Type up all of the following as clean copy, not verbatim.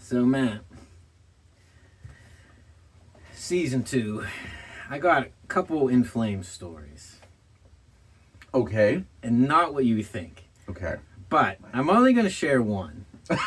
So, Matt, season 2, I got a couple In Flames stories. Okay. And not what you think. Okay. But I'm only going to share one. Okay.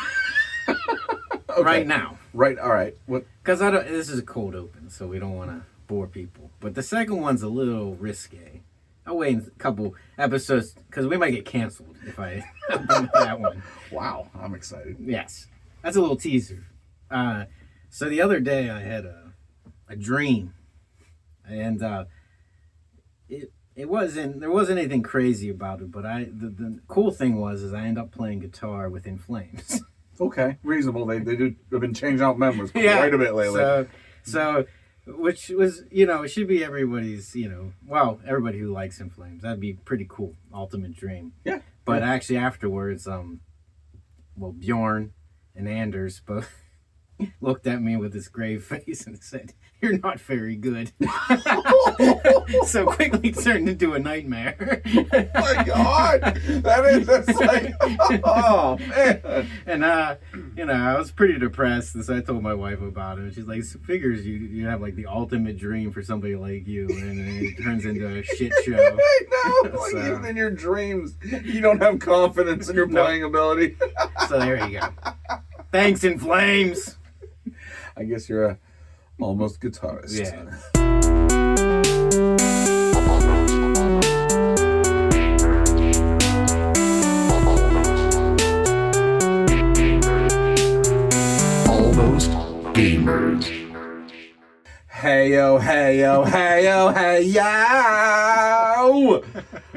Right now. Right, all right. What? Because this is a cold open, so we don't want to bore people. But the second one's a little risque. I'll wait a couple episodes, because we might get canceled if I do that one. Wow, I'm excited. Yes. That's a little teaser. So the other day I had a dream. And there wasn't anything crazy about it, but the cool thing was I ended up playing guitar with In Flames. Okay, reasonable. They've been changing out members quite a bit lately. So which was, it should be everybody's, everybody who likes In Flames. That'd be pretty cool. Ultimate dream. Yeah. But actually afterwards, Bjorn and Anders both looked at me with this grave face and said, "You're not very good." So quickly turned into a nightmare. Oh my God! That's like, oh man. And I was pretty depressed, and so I told my wife about it. And she's like, "Figures you have like the ultimate dream for somebody like you, and then it turns into a shit show." I know. Like, even in your dreams, you don't have confidence in your playing ability. So there you go. Thanks, In Flames. I guess you're a almost guitarist. Yeah. Almost Gamers. Heyo, heyo, heyo, heyo!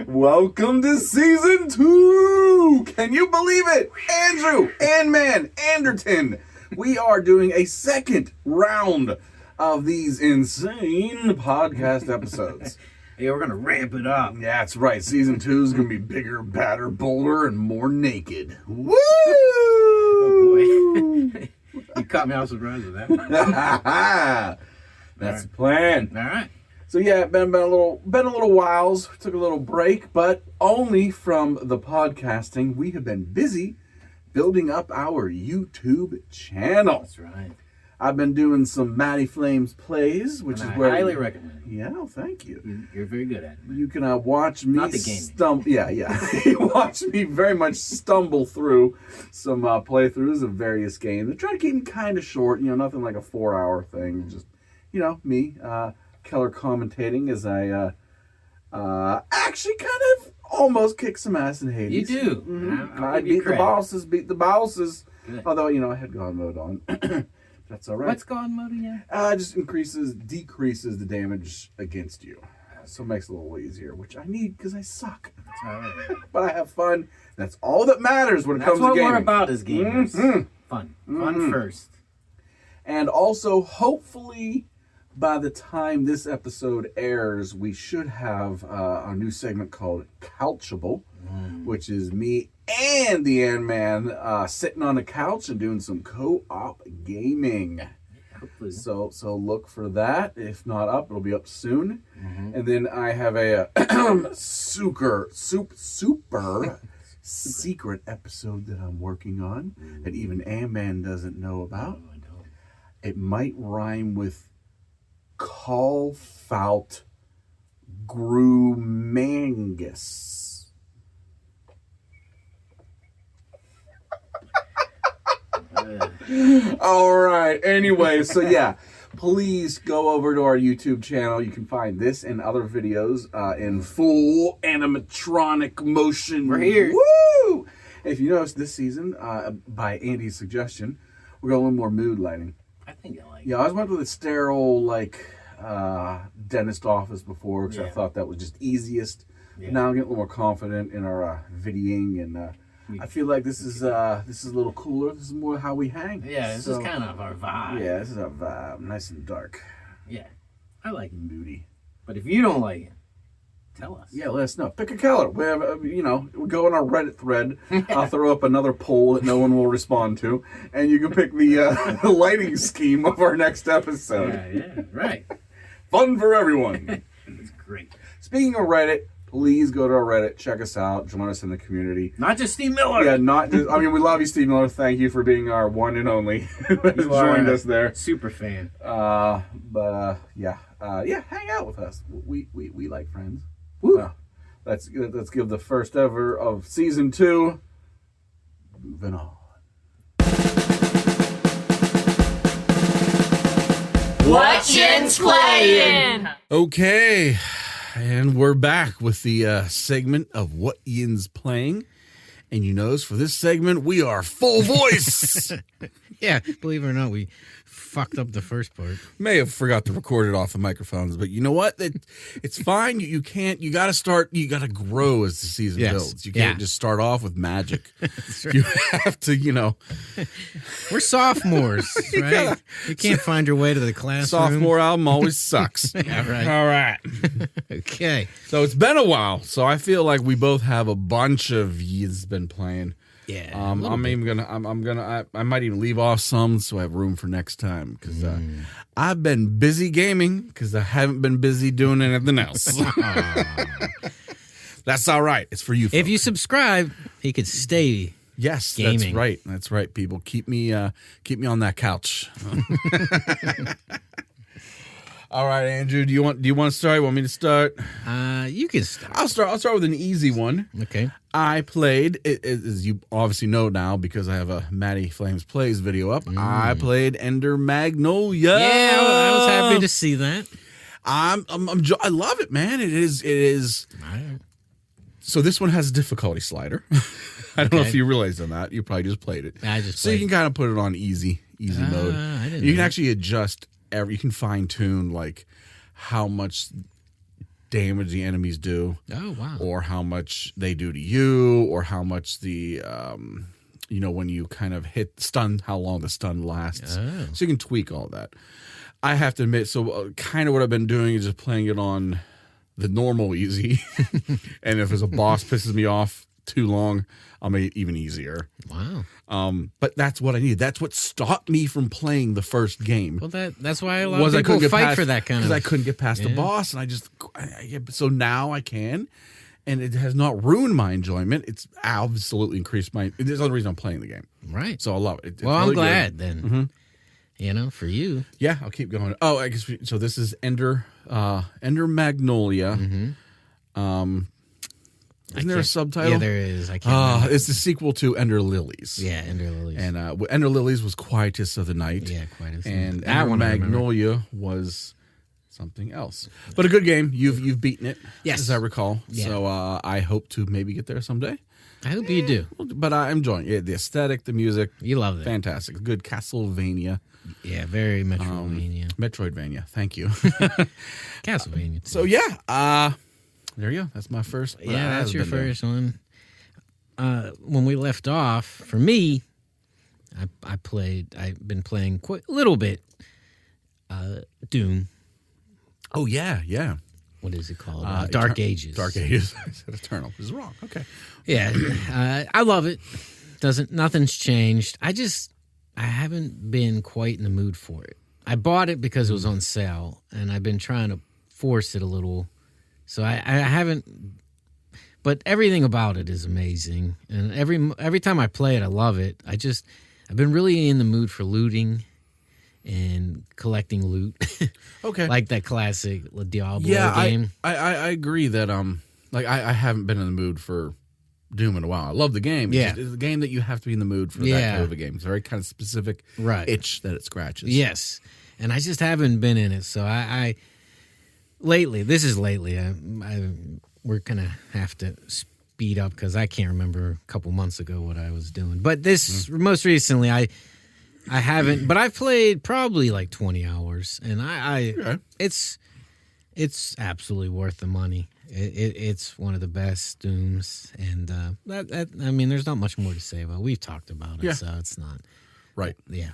Welcome to season 2! Can you believe it? Andrew, Ant-Man, Anderton! We are doing a second round of these insane podcast episodes. Hey, we're gonna ramp it up. Yeah, that's right. Season 2 is gonna be bigger, badder, bolder, and more naked. Woo! Oh boy. You caught me off surprise with that one. That's the plan. All right. So yeah, been a little whiles. Took a little break, but only from the podcasting. We have been busy building up our YouTube channel. That's right. I've been doing some Matty Flames plays, which And is I where highly recommend it. Yeah, well, thank you. You're very good at it. You can watch me Not the gaming. stumble. Yeah. You watch me very much stumble through some playthroughs of various games. I try to keep them kind of short. Nothing like a 4-hour thing. Just me, Keller commentating as I actually kind of almost kick some ass in Hades. You do. Mm-hmm. I'll I give you beat the bosses. Good. Although, I had God mode on. That's all right. What's God mode again? Just decreases the damage against you. So it makes it a little easier, which I need because I suck. That's all right. But I have fun. That's all that matters when it comes to gaming. That's what we're about as gamers. Mm-hmm. Fun. Mm-hmm. Fun first. And also, hopefully, by the time this episode airs, we should have a new segment called Couchable, which is me and the Ant-Man sitting on a couch and doing some co-op gaming. Hopefully. So look for that. If not up, it'll be up soon. Mm-hmm. And then I have a super secret episode that I'm working on that even Ant-Man doesn't know about. Oh, I don't. It might rhyme with Call Fout Grumangus. All right. Anyway, so yeah, please go over to our YouTube channel. You can find this and other videos in full animatronic motion. We're here. Woo! If you notice this season, by Andy's suggestion, we got a little more mood lighting. I think I like it. Yeah, I went with a sterile, dentist office before because I Yeah. thought that was just easiest. Yeah. Now I'm getting a little more confident in our videoing, and I feel like this is a little cooler. This is more how we hang. Yeah, this is kind of our vibe. Yeah, this is our vibe. Nice and dark. Yeah. I like it. Moody. But if you don't like it, tell us. Yeah, let us know. Pick a color. We have, we go on our Reddit thread. I'll throw up another poll that no one will respond to, and you can pick the lighting scheme of our next episode. Yeah, right. Fun for everyone. It's great. Speaking of Reddit, please go to our Reddit, check us out, join us in the community. Not just Steve Miller. Yeah, not just, I mean, we love you, Steve Miller. Thank you for being our one and only who has joined us there. Super fan. Yeah, hang out with us. We like friends. Woo. Let's give the first ever of season 2. Moving on. What Ian's playing? Okay, and we're back with the segment of What Ian's Playing. And you notice for this segment, we are full voice. Yeah, believe it or not, we fucked up the first part. May have forgot to record it off the microphones, but you know what? It's fine. You got to grow as the season builds. You can't just start off with magic. Right. You have to, We're sophomores, right? You can't find your way to the classroom. Sophomore album always sucks. Yeah, right. All right. Okay. So it's been a while. So I feel like we both have a bunch of Ye's been playing. Yeah. I might even leave off some so I have room for next time because I've been busy gaming because I haven't been busy doing anything else. That's all right. It's for you folks. If you subscribe, he could stay. Yes, gaming. That's right. That's right, people. Keep me on that couch. All right, Andrew. Do you want to start? You want me to start? You can start. I'll start with an easy one. Okay. I played, as you obviously know now because I have a Maddie Flames Plays video up, I played Ender Magnolia. Yeah, I was happy to see that. I love it, man. It is. So this one has a difficulty slider. I don't know if you realized on that. You probably just played it. I just so played you can kind of put it on easy mode. I didn't You can know. actually adjust you can fine tune like how much damage the enemies do. Oh, wow. Or how much they do to you, or how much the when you kind of hit stun, how long the stun lasts. Oh. So you can tweak all that. I have to admit, so kind of what I've been doing is just playing it on the normal easy. And if there's a boss pisses me off too long, I'll make it even easier. Wow. But that's what I need. That's what stopped me from playing the first game. Well, that's why a lot of people fight for that kind of. Because I couldn't get past the boss, and so now I can, and it has not ruined my enjoyment. It's absolutely increased my. There's another reason I'm playing the game, Right. so I love it. It's Well, really I'm glad good. then. For you. Yeah, I'll keep going. Oh, I guess so. This is Ender Magnolia. Isn't there a subtitle? Yeah, there is. I can't remember. It's the sequel to Ender Lilies. Yeah, Ender Lilies. And Ender Lilies was Quietus of the Night. Yeah, Quietus. And That Ender one I remember. Magnolia was something else. But a good game. You've beaten it, Yes. as I recall. Yeah. So I hope to maybe get there someday. I hope you do. But I'm enjoying it. The aesthetic, the music, You love it. fantastic. Good Castlevania. Yeah, very Metroidvania. Metroidvania. Thank you. Castlevania. Too. So yeah, there you go. That's my first. Yeah, that's your first one. When we left off, for me, I've been playing quite a little bit. Doom. Oh yeah. What is it called? Dark Ages. Dark Ages. I said Eternal. This is wrong. Okay. Yeah, I love it. Nothing's changed. I haven't been quite in the mood for it. I bought it because it was on sale, and I've been trying to force it a little. So I haven't. But everything about it is amazing, and every time I play it, I love it. I've been really in the mood for looting and collecting loot. Okay. Like that classic Diablo Yeah, game. I agree that I haven't been in the mood for Doom in a while. I love the game. Yeah. It's a game that you have to be in the mood for that type of a game. It's a very kind of specific itch that it scratches. Yes. And I just haven't been in it. So I lately, we're going to have to speed up because I can't remember a couple months ago what I was doing. But this, most recently, I haven't, but I've played probably like 20 hours. And it's absolutely worth the money. It's one of the best Dooms, and I mean, there's not much more to say about it. We've talked about it, so it's not right. Yeah,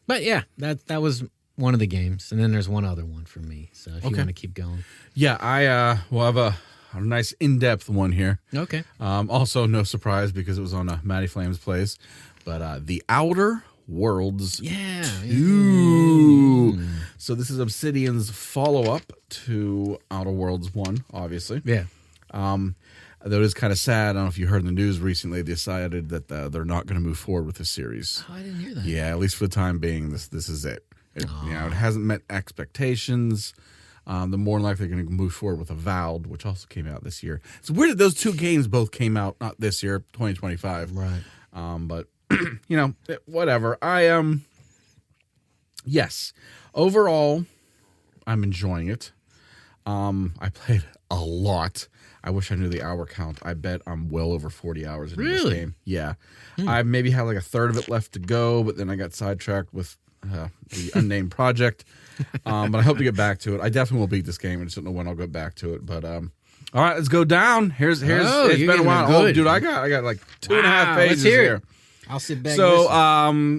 but yeah, that was one of the games, and then there's one other one for me. So if you want to keep going, yeah, I will have a nice in-depth one here. Okay. Also, no surprise because it was on Maddie Flames Plays, but The Outer Worlds. Yeah. 2. So this is Obsidian's follow-up to Outer Worlds 1, obviously. Yeah. Though it is kind of sad. I don't know if you heard in the news recently, they decided that they're not going to move forward with the series. Oh, I didn't hear that. Yeah, at least for the time being, this is it. It hasn't met expectations. The more than likely they're going to move forward with Avowed, which also came out this year. It's weird that those two games both came out not this year, 2025. Right. But whatever. Yes. Overall, I'm enjoying it. I played a lot. I wish I knew the hour count. I bet I'm well over 40 hours into this game. Yeah. I maybe had like a third of it left to go, but then I got sidetracked with the unnamed project. But I hope to get back to it. I definitely will beat this game. I just don't know when I'll go back to it. But all right, let's go down. Here's it's been a while. Oh, dude, I got like 2.5 pages here. I'll sit back. So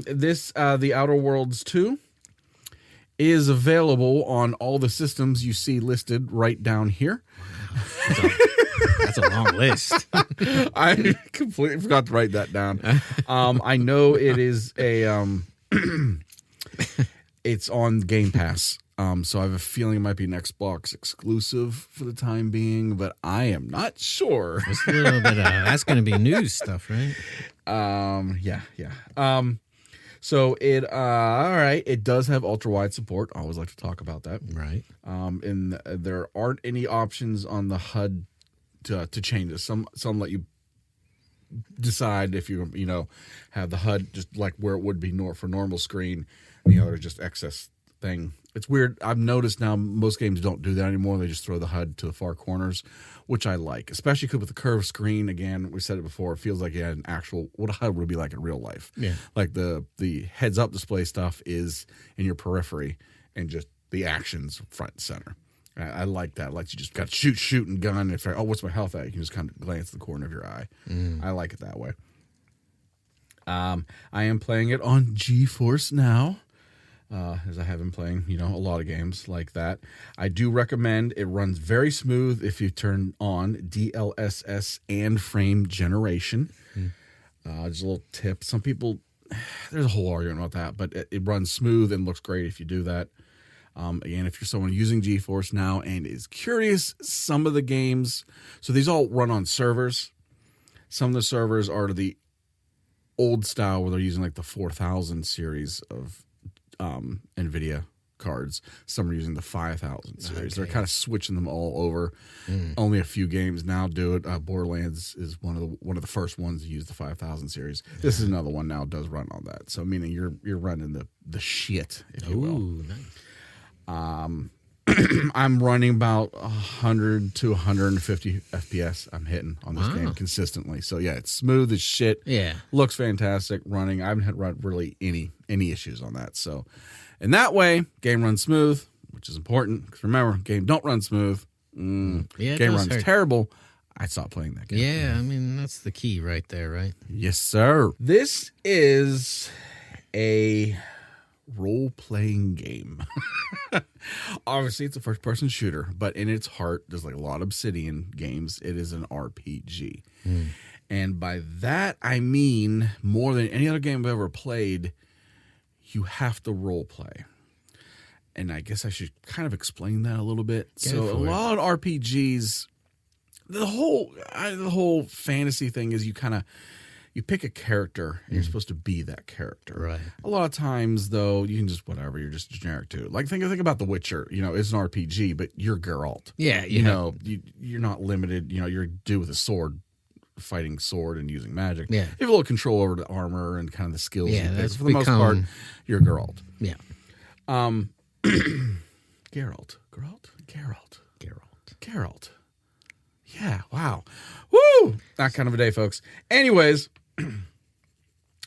The Outer Worlds 2 is available on all the systems you see listed right down here. That's a long list. I completely forgot to write that down. I know it is it's on Game Pass. So I have a feeling it might be an Xbox exclusive for the time being, but I am not sure. It's a little bit that's going to be news stuff, right? Yeah. So it all right. It does have ultra wide support. I always like to talk about that. Right. And there aren't any options on the HUD to change this. Some let you decide if you have the HUD just like where it would be for normal screen. The other just excess thing. It's weird. I've noticed now most games don't do that anymore. They just throw the HUD to the far corners, which I like, especially because with the curved screen. Again, we said it before. It feels like you had an actual what a HUD would be like in real life. Yeah, like the heads up display stuff is in your periphery and just the actions front and center. I like that. Like you just got shoot and gun. If what's my health at? You can just kind of glance at the corner of your eye. I like it that way. I am playing it on GeForce Now. As I have been playing, a lot of games like that. I do recommend it runs very smooth if you turn on DLSS and frame generation. Just a little tip. Some people, there's a whole argument about that, but it runs smooth and looks great if you do that. Again, if you're someone using GeForce Now and is curious, some of the games, so these all run on servers. Some of the servers are to the old style where they're using like the 4000 series of NVIDIA cards. Some are using the 5000 series. Okay. They're kind of switching them all over. Only a few games now do it. Borderlands is one of the first ones to use the 5000 series. This is another one now does run on that. So meaning you're running the shit, if you will. Nice. I'm running about 100 to 150 FPS. I'm hitting on this game consistently. So yeah, it's smooth as shit. Yeah, looks fantastic. Running, I haven't had really any issues on that. So, in that way, game runs smooth, which is important because remember, game don't run smooth. Game runs terrible. I stopped playing that game. Yeah, I mean that's the key right there, right? Yes, sir. This is a role-playing game. Obviously, it's a first-person shooter, but in its heart, there's like a lot of Obsidian games. It is an RPG. And by that, I mean more than any other game I've ever played, you have to role-play. And I guess I should kind of explain that a little bit. So a lot of RPGs, the whole fantasy thing is you pick a character and you're supposed to be that character. Right. A lot of times, though, you can just whatever. You're just generic too. Like think about The Witcher. It's an RPG, but you're Geralt. Yeah. You're not limited. You're a dude with a sword, fighting sword and using magic. Yeah. You have a little control over the armor and kind of the skills. Yeah. That's for the most part, you're Geralt. Yeah. Geralt. Yeah. Wow. Woo! That kind of a day, folks. Anyways.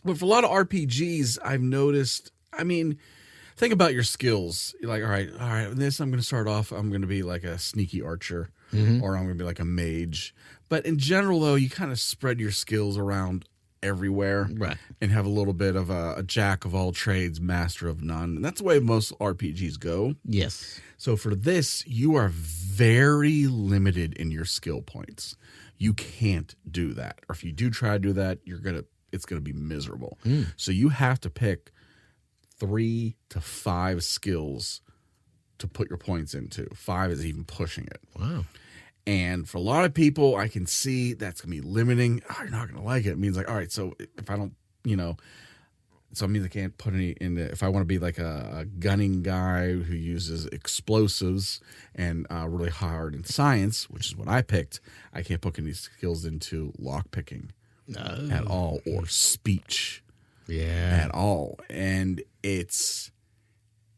But for a lot of RPGs, I've noticed, think about your skills. You're like, all right, this I'm going to start off, I'm going to be like a sneaky archer, or I'm going to be like a mage. But in general, though, you kind of spread your skills around everywhere, right? And have a little bit of a jack of all trades, master of none. And that's the way most RPGs go. Yes. So for this, you are very limited in your skill points. You can't do that. Or if you do try to do that, it's gonna be miserable. So you have to pick 3 to 5 skills to put your points into. 5 is even pushing it. Wow. And for a lot of people, I can see that's going to be limiting. Oh, you're not going to like it. It means like, all right, so if I don't, so it means I can't put any in if I want to be like a gunning guy who uses explosives and really hard in science, which is what I picked, I can't put any skills into lock picking at all or speech at all. And it's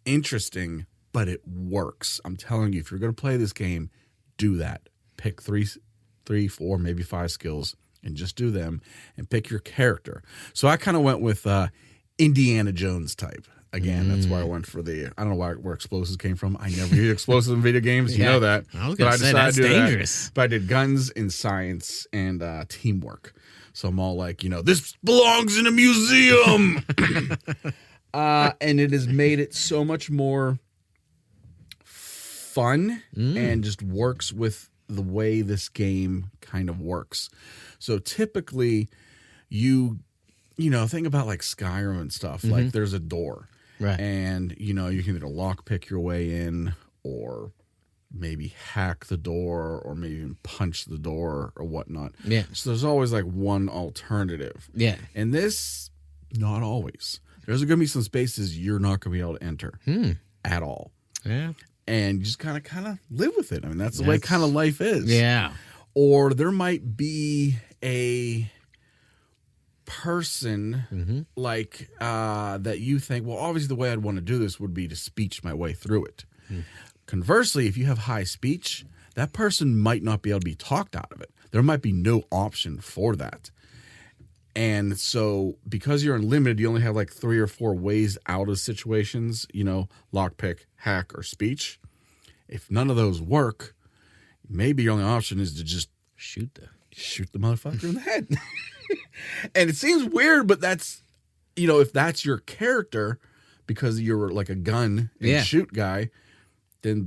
interesting, but it works. I'm telling you, if you're going to play this game, do that. Pick three, 4, maybe 5 skills and just do them and pick your character. So I kind of went with Indiana Jones type. Again, that's why I went for I don't know where explosives came from. I never use explosives in video games. You know that. I was going to say, that's dangerous. But I did guns in science and teamwork. So I'm all like, this belongs in a museum. And it has made it so much more fun and just works with the way this game kind of works. So typically you think about like Skyrim and stuff, like there's a door, right? And you can either lock pick your way in or maybe hack the door or maybe even punch the door or whatnot. Yeah. So there's always like one alternative. Yeah. And this, not always. There's going to be some spaces you're not going to be able to enter at all. Yeah. And you just kind of live with it. I mean, that's the way kind of life is. Yeah. Or there might be a person like that you think, well, obviously the way I'd want to do this would be to speech my way through it. Conversely, if you have high speech, that person might not be able to be talked out of it. There might be no option for that. And so because you're unlimited, you only have like 3 or 4 ways out of situations, lockpick, hack, or speech. If none of those work, maybe your only option is to just shoot the motherfucker in the head. And it seems weird, but that's, if that's your character, because you're like a gun and shoot guy, then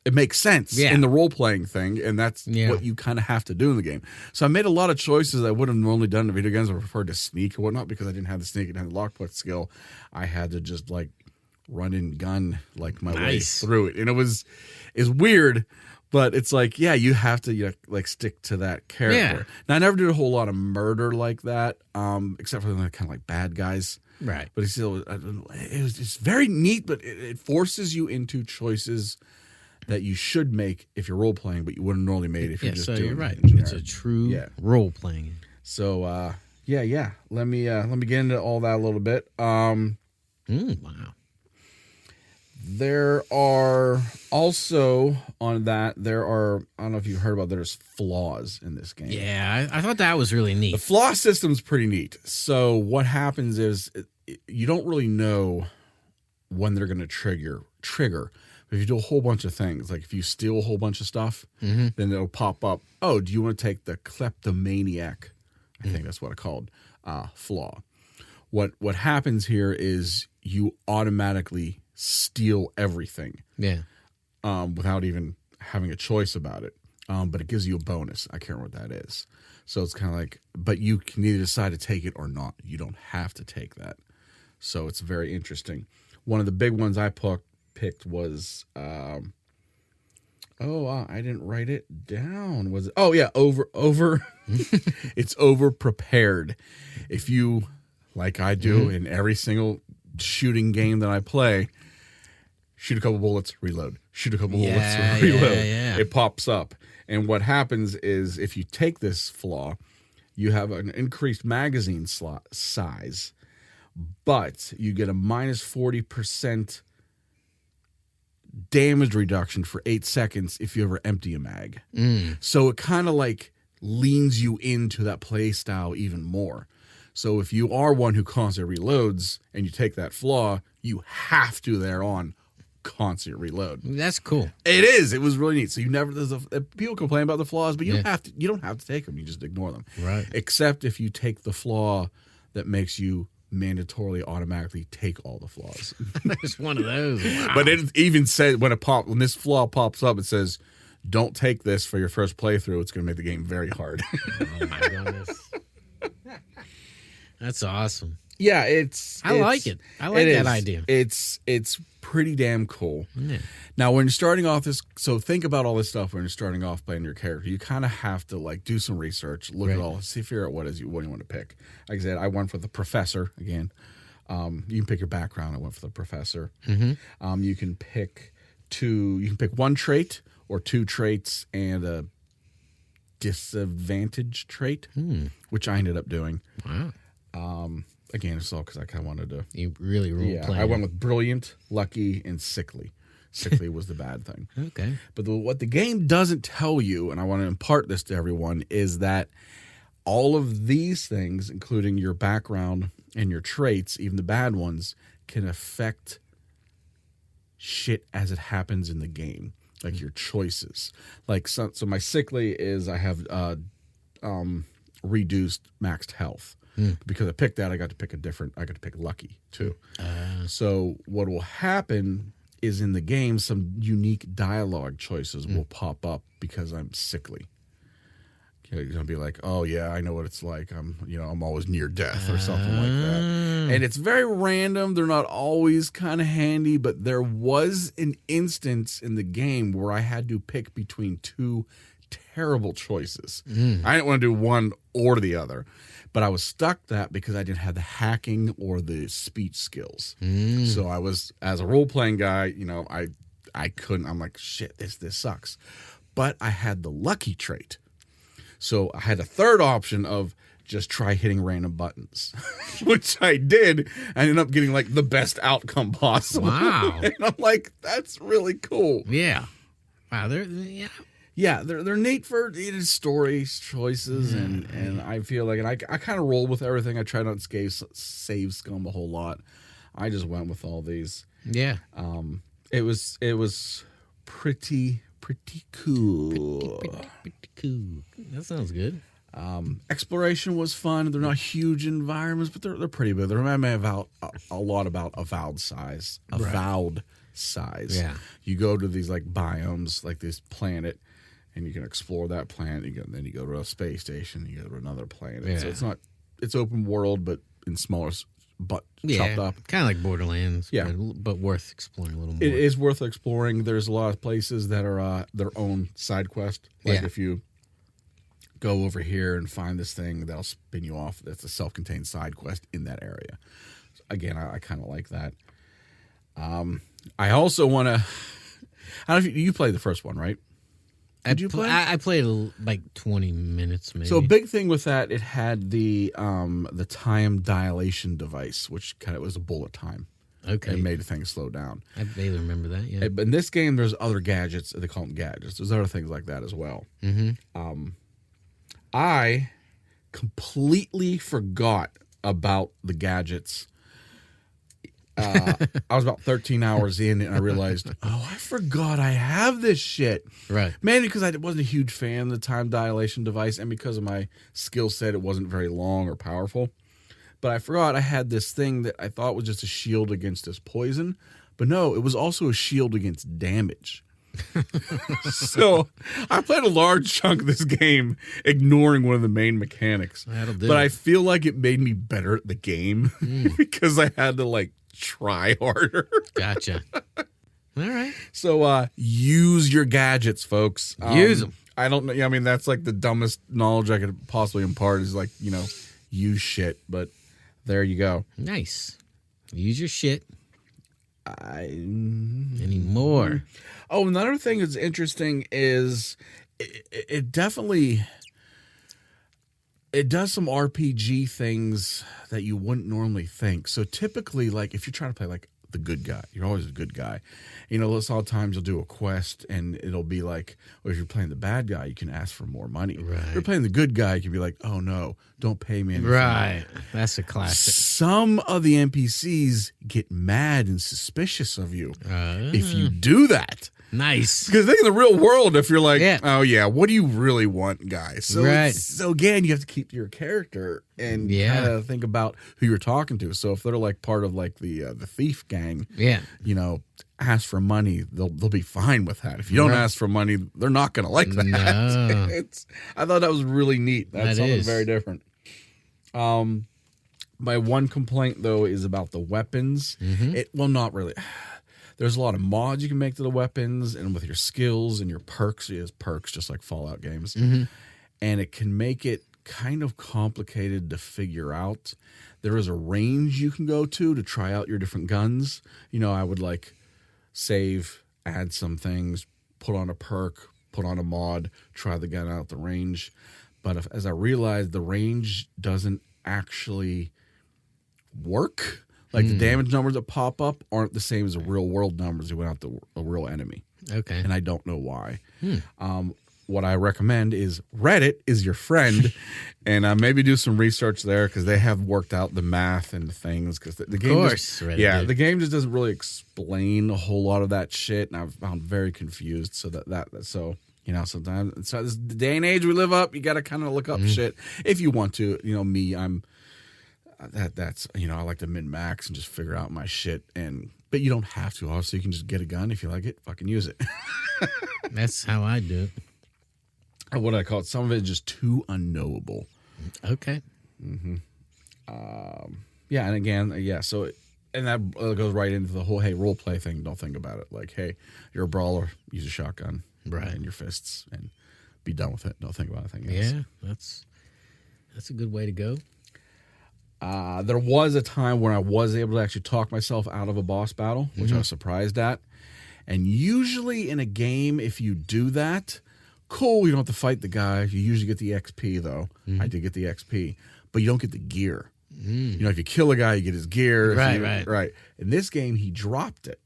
it makes sense in the role-playing thing, and that's what you kind of have to do in the game. So I made a lot of choices I would have normally done in video games. I preferred to sneak or whatnot because I didn't have the sneak and had the lockpick skill. I had to just like run and gun like my way through it. And it's weird, but it's like, you have to like stick to that character. Yeah. Now, I never did a whole lot of murder like that, except for kind of like bad guys. Right. But it's very neat, but it forces you into choices that you should make if you're role playing, but you wouldn't normally make if you're just doing you're right. it. It's a true role playing. So Let me get into all that a little bit. Wow. There are also on that. I don't know if you heard about. There's flaws in this game. Yeah, I thought that was really neat. The flaw system's pretty neat. So what happens is you don't really know when they're going to trigger. If you do a whole bunch of things, like if you steal a whole bunch of stuff, then it'll pop up. Oh, do you want to take the kleptomaniac? I think that's what it's called. Flaw. What happens here is you automatically steal everything. Yeah. Without even having a choice about it. But it gives you a bonus. I can't remember what that is. So it's kind of like, but you can either decide to take it or not. You don't have to take that. So it's very interesting. One of the big ones I picked was, I didn't write it down. Was it? Oh yeah, over. It's over prepared. If you, like I do in every single shooting game that I play, shoot a couple bullets, reload. Shoot a couple bullets, reload. Yeah. It pops up. And what happens is if you take this flaw, you have an increased magazine slot size, but you get a minus 40% damage reduction for 8 seconds if you ever empty a mag. So it kind of like leans you into that play style even more. So if you are one who constantly reloads and you take that flaw, you have to thereon constant reload. That's cool. It is. It was really neat. So you never. People complain about the flaws, but you don't have to. You don't have to take them. You just ignore them. Right. Except if you take the flaw that makes you mandatorily automatically take all the flaws. There's one of those. Wow. But it even said when this flaw pops up, it says, "Don't take this for your first playthrough. It's going to make the game very hard." Oh my goodness. That's awesome. Yeah, I like it. I like that idea. It's pretty damn cool. Yeah. Now, when you're starting off so think about all this stuff when you're starting off playing your character. You kind of have to like do some research, look at all, figure out what you want to pick. Like I said, I went for the professor again. You can pick your background. I went for the professor. Mm-hmm. You can pick one trait or 2 traits and a disadvantage trait, which I ended up doing. Wow. Again, it's all because I kind of wanted to. You really role play. I went with brilliant, lucky, and sickly. Sickly was the bad thing. Okay. But what the game doesn't tell you, and I want to impart this to everyone, is that all of these things, including your background and your traits, even the bad ones, can affect shit as it happens in the game. Like your choices. Like so my sickly is I have reduced maxed health. Because I picked that, I got to pick lucky too. So what will happen is in the game, some unique dialogue choices will pop up because I'm sickly. You're gonna be like, oh yeah, I know what it's like. I'm always near death or something like that. And it's very random. They're not always kind of handy, but there was an instance in the game where I had to pick between 2 terrible choices. I didn't want to do one or the other. But I was stuck because I didn't have the hacking or the speech skills. So I was, as a role-playing guy, I couldn't. I'm like, shit, this sucks. But I had the lucky trait. So I had a third option of just try hitting random buttons, which I did. I ended up getting like the best outcome possible. Wow. And I'm like, that's really cool. Yeah. Wow. Yeah, they're neat for story choices, and I feel like, and I kind of roll with everything. I try not to save scum a whole lot. I just went with all these. Yeah. It was pretty cool. Pretty cool. That sounds good. Exploration was fun. They're not huge environments, but they're pretty big. They remind me about a lot about Avowed size. Avowed size. Yeah. You go to these like biomes, like this planet. And you can explore that planet. Then you go to a space station. You go to another planet. Yeah. So it's open world, but in smaller, chopped up. Kind of like Borderlands. Yeah, but worth exploring a little more. It is worth exploring. There's a lot of places that are their own side quest. Like if you go over here and find this thing, that'll spin you off. That's a self-contained side quest in that area. So again, I kind of like that. I also want to. I don't know if you played the first one, right? Did you play? I played like 20 minutes, maybe. So a big thing with that, it had the time dilation device, which kind of was a bullet time. Okay. It made things slow down. I vaguely remember that, yeah. But in this game, there's other gadgets. They call them gadgets. There's other things like that as well. Mm-hmm. I completely forgot about the gadgets. I was about 13 hours in and I realized, I forgot I have this shit. Right. Mainly because I wasn't a huge fan of the time dilation device and because of my skill set, it wasn't very long or powerful. But I forgot I had this thing that I thought was just a shield against this poison. But no, it was also a shield against damage. So I played a large chunk of this game ignoring one of the main mechanics. That'll do. But I feel like it made me better at the game because I had to like try harder. Gotcha. All right. So use your gadgets, folks. Use them. I don't know. I mean, that's like the dumbest knowledge I could possibly impart is like, use shit. But there you go. Nice. Use your shit. Anymore. Oh, another thing that's interesting is it definitely it does some RPG things that you wouldn't normally think. So typically, like if you're trying to play like the good guy, you're always a good guy. Lots of times you'll do a quest and it'll be like, well, if you're playing the bad guy, you can ask for more money. Right. If you're playing the good guy, you can be like, oh no, don't pay me anything. Right. That's a classic. Some of the NPCs get mad and suspicious of you if you do that. Nice. Because I think in the real world, if you're like, Yeah. oh yeah, what do you really want, guys? So, Right. so again, you have to keep your character and kind of think about who you're talking to. So if they're like part of like the thief gang, Yeah. ask for money, they'll be fine with that. If you don't ask for money, they're not going to like that. No. I thought that was really neat. That's That something is. very different. My one complaint though is about the weapons. Well, not really. There's a lot of mods you can make to the weapons, and with your skills and your perks, it has perks just like Fallout games, and it can make it kind of complicated to figure out. There is a range you can go to try out your different guns. You know, I would like save, add some things, put on a perk, put on a mod, try the gun out at the range. But as I realized, the range doesn't actually work. Like the damage numbers that pop up aren't the same as the real world numbers you went out to a real enemy. Okay. And I don't know why. What I recommend is Reddit is your friend, and maybe do some research there because they have worked out the math and the things. Because the game, the game just doesn't really explain a whole lot of that shit, and I've found very confused. So so you know, sometimes so this day and age we live up, you got to kind of look up shit if you want to. You know, me, that's you know, I like to min max and just figure out my shit, but you don't have to. Obviously, you can just get a gun if you like it, fucking use it. That's how I do it. Or what I call it, some of it is just too unknowable. Okay. Yeah, and again, so that goes right into the whole role play thing. Don't think about it. Like, hey, you're a brawler, use a shotgun, right, in your fists, and be done with it. Don't think about anything else. Yeah, that's a good way to go. There was a time when I was able to actually talk myself out of a boss battle, which I was surprised at. And usually in a game, if you do that, cool, you don't have to fight the guy. You usually get the XP, though. I did get the XP, but you don't get the gear. You know, if you kill a guy, you get his gear. Right. In this game, he dropped it.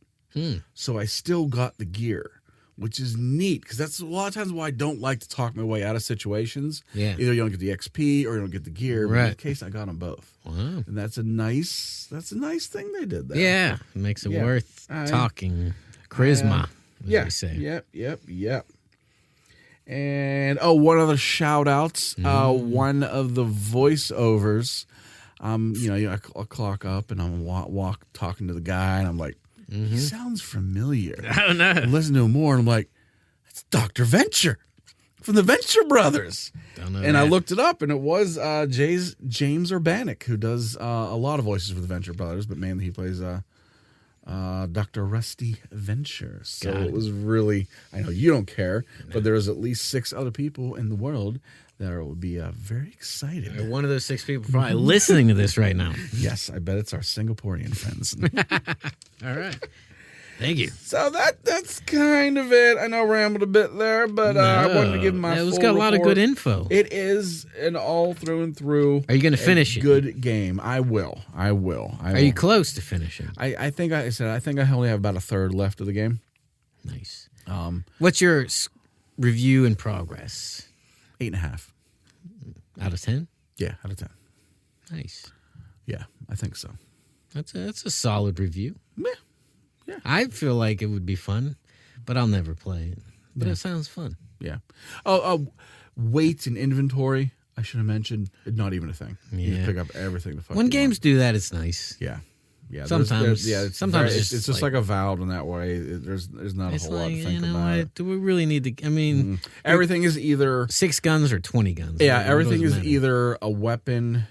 So I still got the gear, which is neat, because that's a lot of times why I don't like to talk my way out of situations. Yeah. Either you don't get the XP or you don't get the gear. But in this case, I got them both. Wow. And that's a nice thing they did there. Yeah. It makes it worth talking. Charisma, as we say. Yep. And one other shout outs. One of the voiceovers, you know, I'll clock up and I'm walk talking to the guy, and I'm like, he sounds familiar. Oh no! I listen to him more, and I'm like, that's Dr. Venture from the Venture Brothers. Don't know and that. I looked it up, and it was James Urbanic, who does a lot of voices for the Venture Brothers, but mainly he plays Dr. Rusty Venture. So it was really, I know you don't care, but there's at least 6 other people in the world that would be very excited. One of those 6 people probably listening to this right now. Yes, I bet it's our Singaporean friends. All right. Thank you. So that's kind of it. I know I rambled a bit there, but I wanted to give my full got a lot of good info. It is an all through and through. Are you going to finish it? Good game. I will. Are you close to finishing? I think I only have about a third left of the game. Nice. What's your review in progress? 8.5. Out of 10? Yeah, out of 10. Nice. Yeah, I think so. That's a solid review. Yeah. I feel like it would be fun, but I'll never play it. But it sounds fun. Yeah. Weight and inventory, I should have mentioned. Not even a thing. Yeah. You just pick up everything the fuck when you games want. do that, it's nice. Yeah. Sometimes. It's just like a valve in that way. There's not a whole lot to think about. Do we really need to? I mean, everything is either 6 guns or 20 guns. Yeah, everything is either a weapon,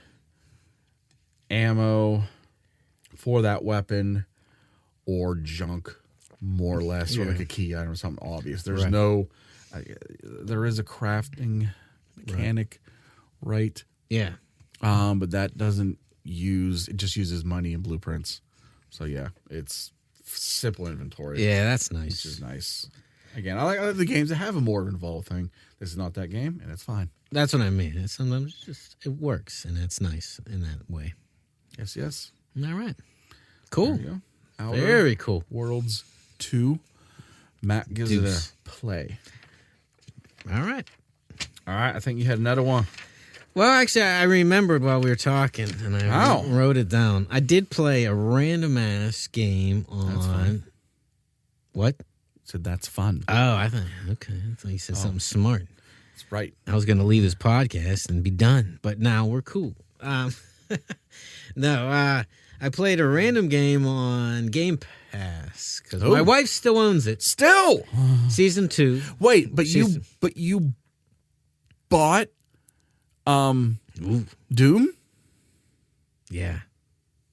ammo for that weapon, or junk, more or less, or like a key item or something obvious. There's no. There is a crafting mechanic, right? Yeah. But that doesn't it just uses money and blueprints. So yeah, it's simple inventory. Yeah, that's nice. Which is nice. Again, I like the games that have a more involved thing. This is not that game, and it's fine. That's what I mean. Sometimes it works, and it's nice in that way. Yes. All right. Cool. There you go. Very cool. Worlds 2. Matt gives it a play. All right. I think you had another one. Well, actually, I remembered while we were talking, and I wrote it down. I did play a random-ass game on... That's fun. What? Said that's fun. Oh, I thought you said something smart. That's right. I was going to leave this podcast and be done, but now we're cool. No, I played a random game on Game Pass because my wife still owns it. Still, Season 2. Wait, but you bought Doom? Yeah.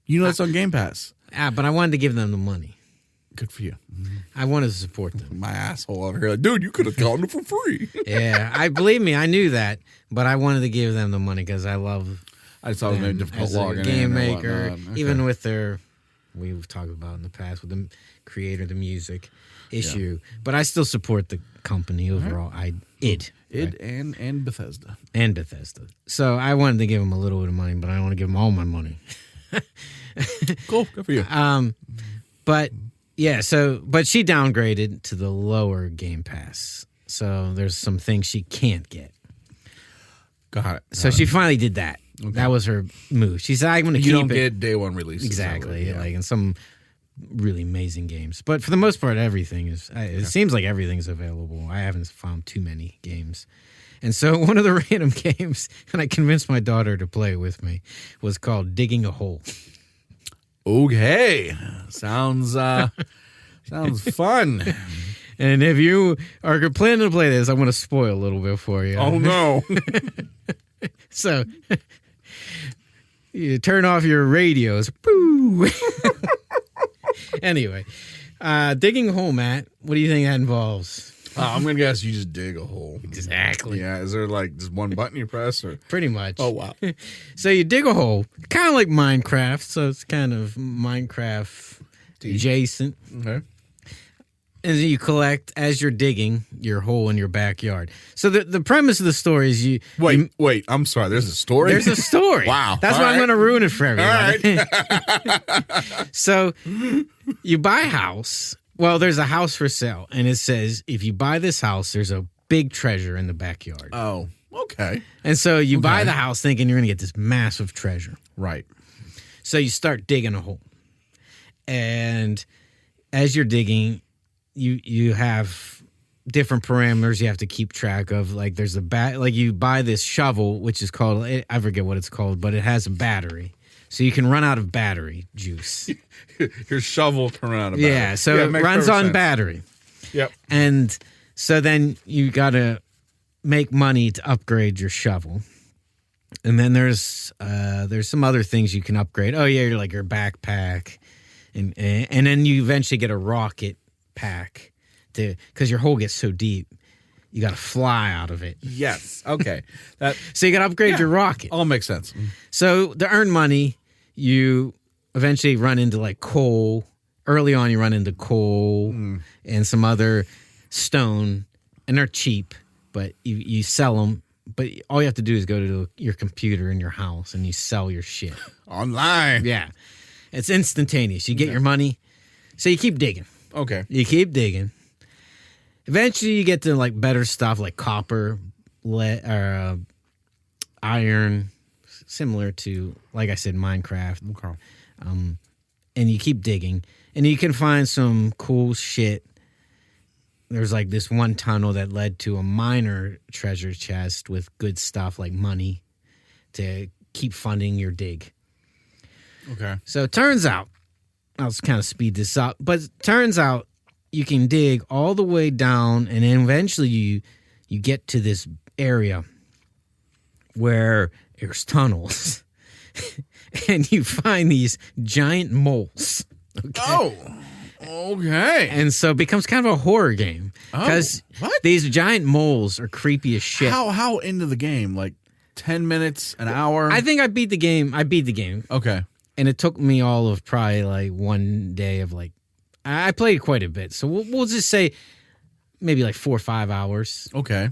You know that's on Game Pass. But I wanted to give them the money. Good for you. I wanted to support them. My asshole over here, like, dude, you could have gotten it for free. Yeah, believe me, I knew that, but I wanted to give them the money because I love. I just thought it was them maybe difficult as a logging game in or maker, whatnot. Okay. even with their, we've talked about in the past with the creator, the music issue. But I still support the company overall. Id and Bethesda. and Bethesda. So I wanted to give them a little bit of money, but I don't want to give them all my money. Cool, good for you. But yeah, but she downgraded to the lower Game Pass. So there's some things she can't get. Got it. So she finally did that. Okay. That was her move. She said, "I'm going to keep You don't it." get day one release. Exactly, like in some really amazing games. But for the most part, everything is. It seems like everything's available. I haven't found too many games. And so one of the random games, and I convinced my daughter to play with me, was called Digging a Hole. Okay, sounds fun. And if you are planning to play this, I'm going to spoil a little bit for you. Oh no! So you turn off your radios. Boo! Anyway, digging a hole, Matt. What do you think that involves? I'm gonna guess you just dig a hole. Exactly. Yeah. Is there like just one button you press, or Pretty much. oh wow? So you dig a hole, kind of like Minecraft. So it's kind of Minecraft adjacent. Okay. And then you collect as you're digging your hole in your backyard. So the premise of the story is you Wait. I'm sorry. There's a story. There's a story. Wow. That's All why I'm right. going to ruin it for everyone. All right. So you buy a house. Well, there's a house for sale, and it says if you buy this house, there's a big treasure in the backyard. Oh, okay. And so you buy the house thinking you're going to get this massive treasure. Right. So you start digging a hole. And as you're digging, you have different parameters you have to keep track of. Like there's like you buy this shovel, which is called, I forget what it's called, but it has a battery. So you can run out of battery juice. Your shovel can run out of battery. Yeah, so it makes runs perfect on sense. battery. Yep. And so then you got to make money to upgrade your shovel. And then there's some other things you can upgrade. Oh yeah, you're like your backpack, and then you eventually get a rocket pack because your hole gets so deep, you got to fly out of it. Yes. Okay. That So you got to upgrade your rocket. all makes sense. So to earn money, you eventually run into like coal. Early on, you run into coal and some other stone, and they're cheap, but you sell them. But all you have to do is go to your computer in your house and you sell your shit. Online. Yeah. It's instantaneous. You get your money. So you keep digging. Okay. You keep digging. Eventually you get to like better stuff like copper, lead, or iron, similar to, like I said, Minecraft. Okay. And you keep digging. And you can find some cool shit. There's like this one tunnel that led to a minor treasure chest with good stuff like money to keep funding your dig. Okay. So it turns out, I'll kind of speed this up, but it turns out you can dig all the way down, and then eventually you get to this area where there's tunnels, and you find these giant moles. Okay? Oh. Okay. And so it becomes kind of a horror game because what? these giant moles are creepy as shit. How into the game? Like 10 minutes, an hour? I think I beat the game. Okay. And it took me all of probably like one day of like, I played quite a bit. So we'll just say maybe like 4 or 5 hours. Okay.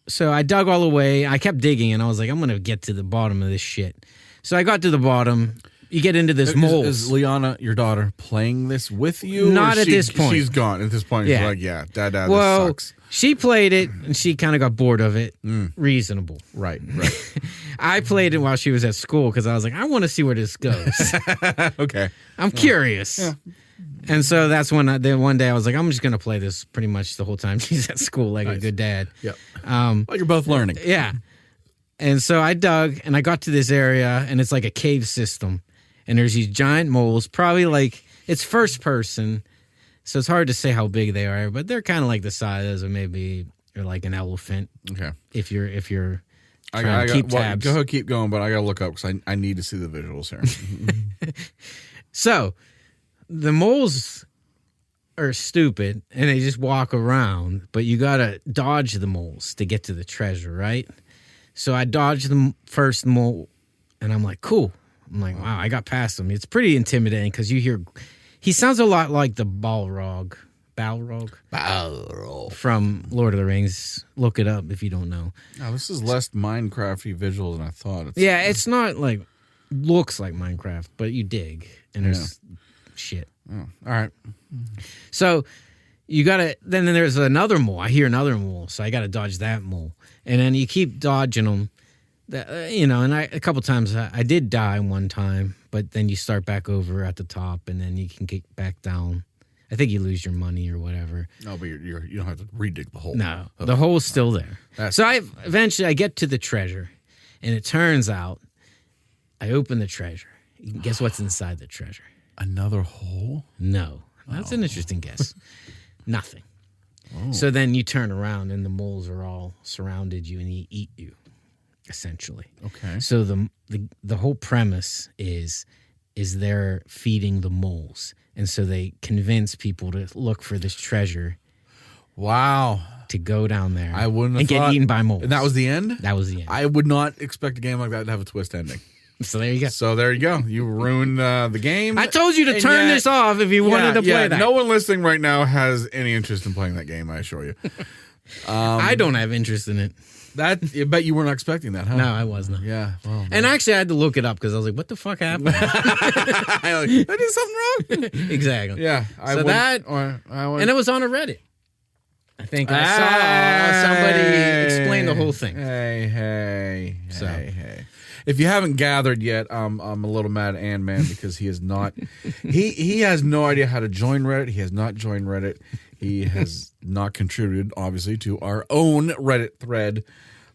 So I dug all the way. I kept digging and I was like, I'm going to get to the bottom of this shit. So I got to the bottom. You get into this mold. Is Liana, your daughter, playing this with you? Not or at this point. She's gone. At this point, Yeah. she's like, yeah, Dad, Well, this sucks. she played it and she kind of got bored of it. Reasonable. Right. I played it while she was at school because I was like, I want to see where this goes. Okay. I'm curious. Yeah. And so that's when one day I was like, I'm just going to play this pretty much the whole time she's at school like a good dad. Yep. Well, you're both learning. Yeah. And so I dug and I got to this area and it's like a cave system. And there's these giant moles, probably like, it's first person. So it's hard to say how big they are, but they're kind of like the size of maybe, or like an elephant. Okay. If you're Trying to keep tabs. Go ahead, keep going, but I got to look up because I need to see the visuals here. So, the moles are stupid and they just walk around, but you got to dodge the moles to get to the treasure, right? So I dodged the first mole and I'm like, cool. I'm like, wow, I got past him. It's pretty intimidating because you hear, he sounds a lot like the Balrog from Lord of the Rings. Look it up if you don't know. Oh, this is less Minecrafty visual than I thought. It's not like, looks like Minecraft, but you dig and there's shit. Oh, all right. So you gotta. Then there's another mole. I hear another mole, so I gotta dodge that mole. And then you keep dodging them, And a couple times I did die one time, but then you start back over at the top, and then you can get back down. I think you lose your money or whatever. No, but you don't have to redig the hole. No, the hole's still there. So eventually I get to the treasure, and it turns out I open the treasure. Guess what's inside the treasure? Another hole? No. That's an interesting guess. Nothing. Oh. So then you turn around and the moles are all surrounded you and they eat you, essentially. Okay. So the whole premise is they're feeding the moles. And so they convince people to look for this treasure. Wow. To go down there. I wouldn't have and get eaten by moles. And that was the end? That was the end. I would not expect a game like that to have a twist ending. So there you go. So there you go. You ruined the game. I told you to turn this off if you wanted to play that. No one listening right now has any interest in playing that game, I assure you. I don't have interest in it. I bet you weren't expecting that, huh? No, I was not. Yeah. Well, and actually, I had to look it up because I was like, what the fuck happened? I did something wrong? Exactly. Yeah. And it was on a Reddit. I think I saw somebody explain the whole thing. Hey. If you haven't gathered yet, I'm a little mad at Ant-Man because he is not. He has no idea how to join Reddit. He has not joined Reddit. He has not contributed, obviously, to our own Reddit thread.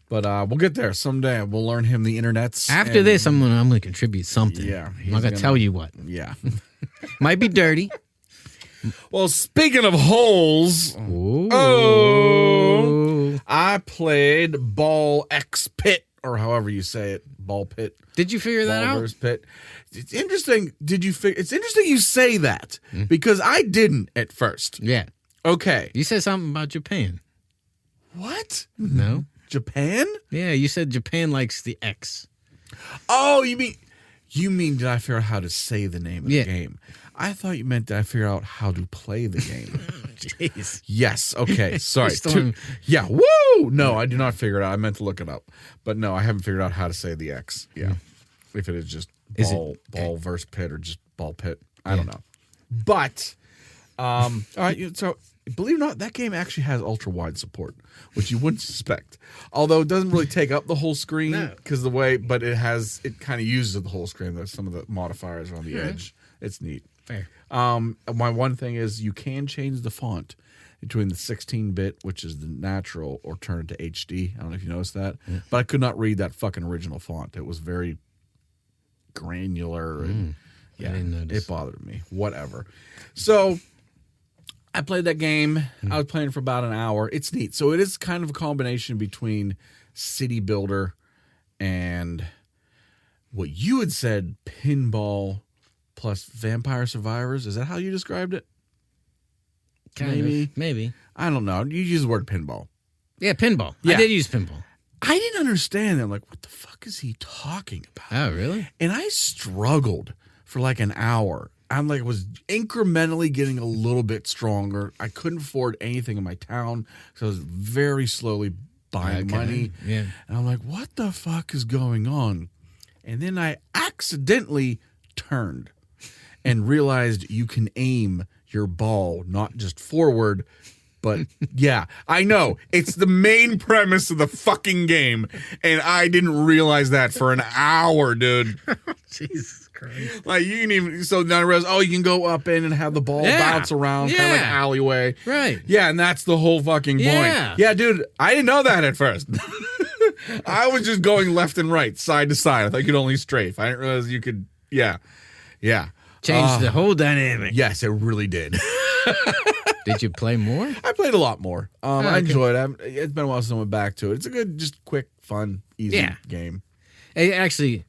But we'll get there someday. We'll learn him the internets. After this, I'm gonna contribute something. Yeah, I'm not gonna tell you what. Yeah, might be dirty. Well, speaking of holes, I played Ball X Pit, or however you say it, Ball Pit. Did you figure that out? Pit. It's interesting. It's interesting you say that because I didn't at first. Yeah. Okay. You said something about Japan. What? No. Japan? Yeah, you said Japan likes the X. Oh, you mean did I figure out how to say the name of the game? I thought you meant did I figure out how to play the game? Jeez. Yes. Okay. Sorry. Yeah. Woo! No, I did not figure it out. I meant to look it up. But no, I haven't figured out how to say the X. Yeah. If it is just ball versus pit or just ball pit. I don't know. But all right, so believe it or not, that game actually has ultra wide support, which you wouldn't suspect. Although it doesn't really take up the whole screen because but it kind of uses the whole screen. There's some of the modifiers are on the edge. It's neat. Fair. My one thing is you can change the font between the 16-bit, which is the natural, or turn it to HD. I don't know if you noticed that. But I could not read that fucking original font. It was very granular. And, I didn't notice. It bothered me. Whatever. So I played that game. I was playing for about an hour. It's neat. So it is kind of a combination between City Builder and what you had said, pinball plus Vampire Survivors. Is that how you described it? Maybe. I don't know. You use the word pinball. Yeah, pinball. Yeah. I did use pinball. I didn't understand that. I'm like, what the fuck is he talking about? Oh, really? And I struggled for like an hour. I'm like, was incrementally getting a little bit stronger. I couldn't afford anything in my town, so I was very slowly buying money. Yeah. And I'm like, what the fuck is going on? And then I accidentally turned and realized you can aim your ball not just forward, but yeah, I know. It's the main premise of the fucking game, and I didn't realize that for an hour, dude. Jesus Christ. Like, you can even, so now I realize, you can go up in and have the ball bounce around, kind of like alleyway. Right. Yeah, and that's the whole fucking point. Yeah, dude, I didn't know that at first. I was just going left and right, side to side. I thought you could only strafe. I didn't realize you could, yeah. Changed the whole dynamic. Yes, it really did. Did you play more? I played a lot more. I okay. enjoyed it. It's been a while since I went back to it. It's a good, just quick, fun, easy game. Actually,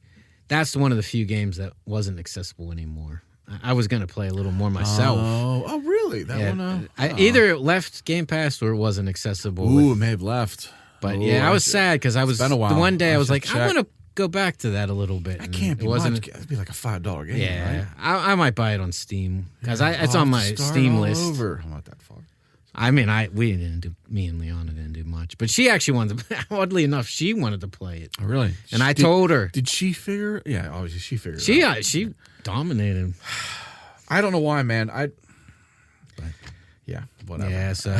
that's one of the few games that wasn't accessible anymore. I was going to play a little more myself. Oh, really? That one? Either it left Game Pass or it wasn't accessible. Ooh, it may have left. But I was sad because I was been a while. the one day I was like, check. I'm going to go back to that a little bit. That can't be much. That'd be like a $5 game, Yeah, right? I might buy it on Steam because it's I'll on have my to start Steam all list. Over. I'm not that far. I mean, me and Leona didn't do much, but she actually wanted to. Oddly enough, she wanted to play it. Oh, really? And I told her. Did she figure? Yeah, obviously she figured. it out. She dominated. I don't know why, man. But yeah, whatever. Yeah, so.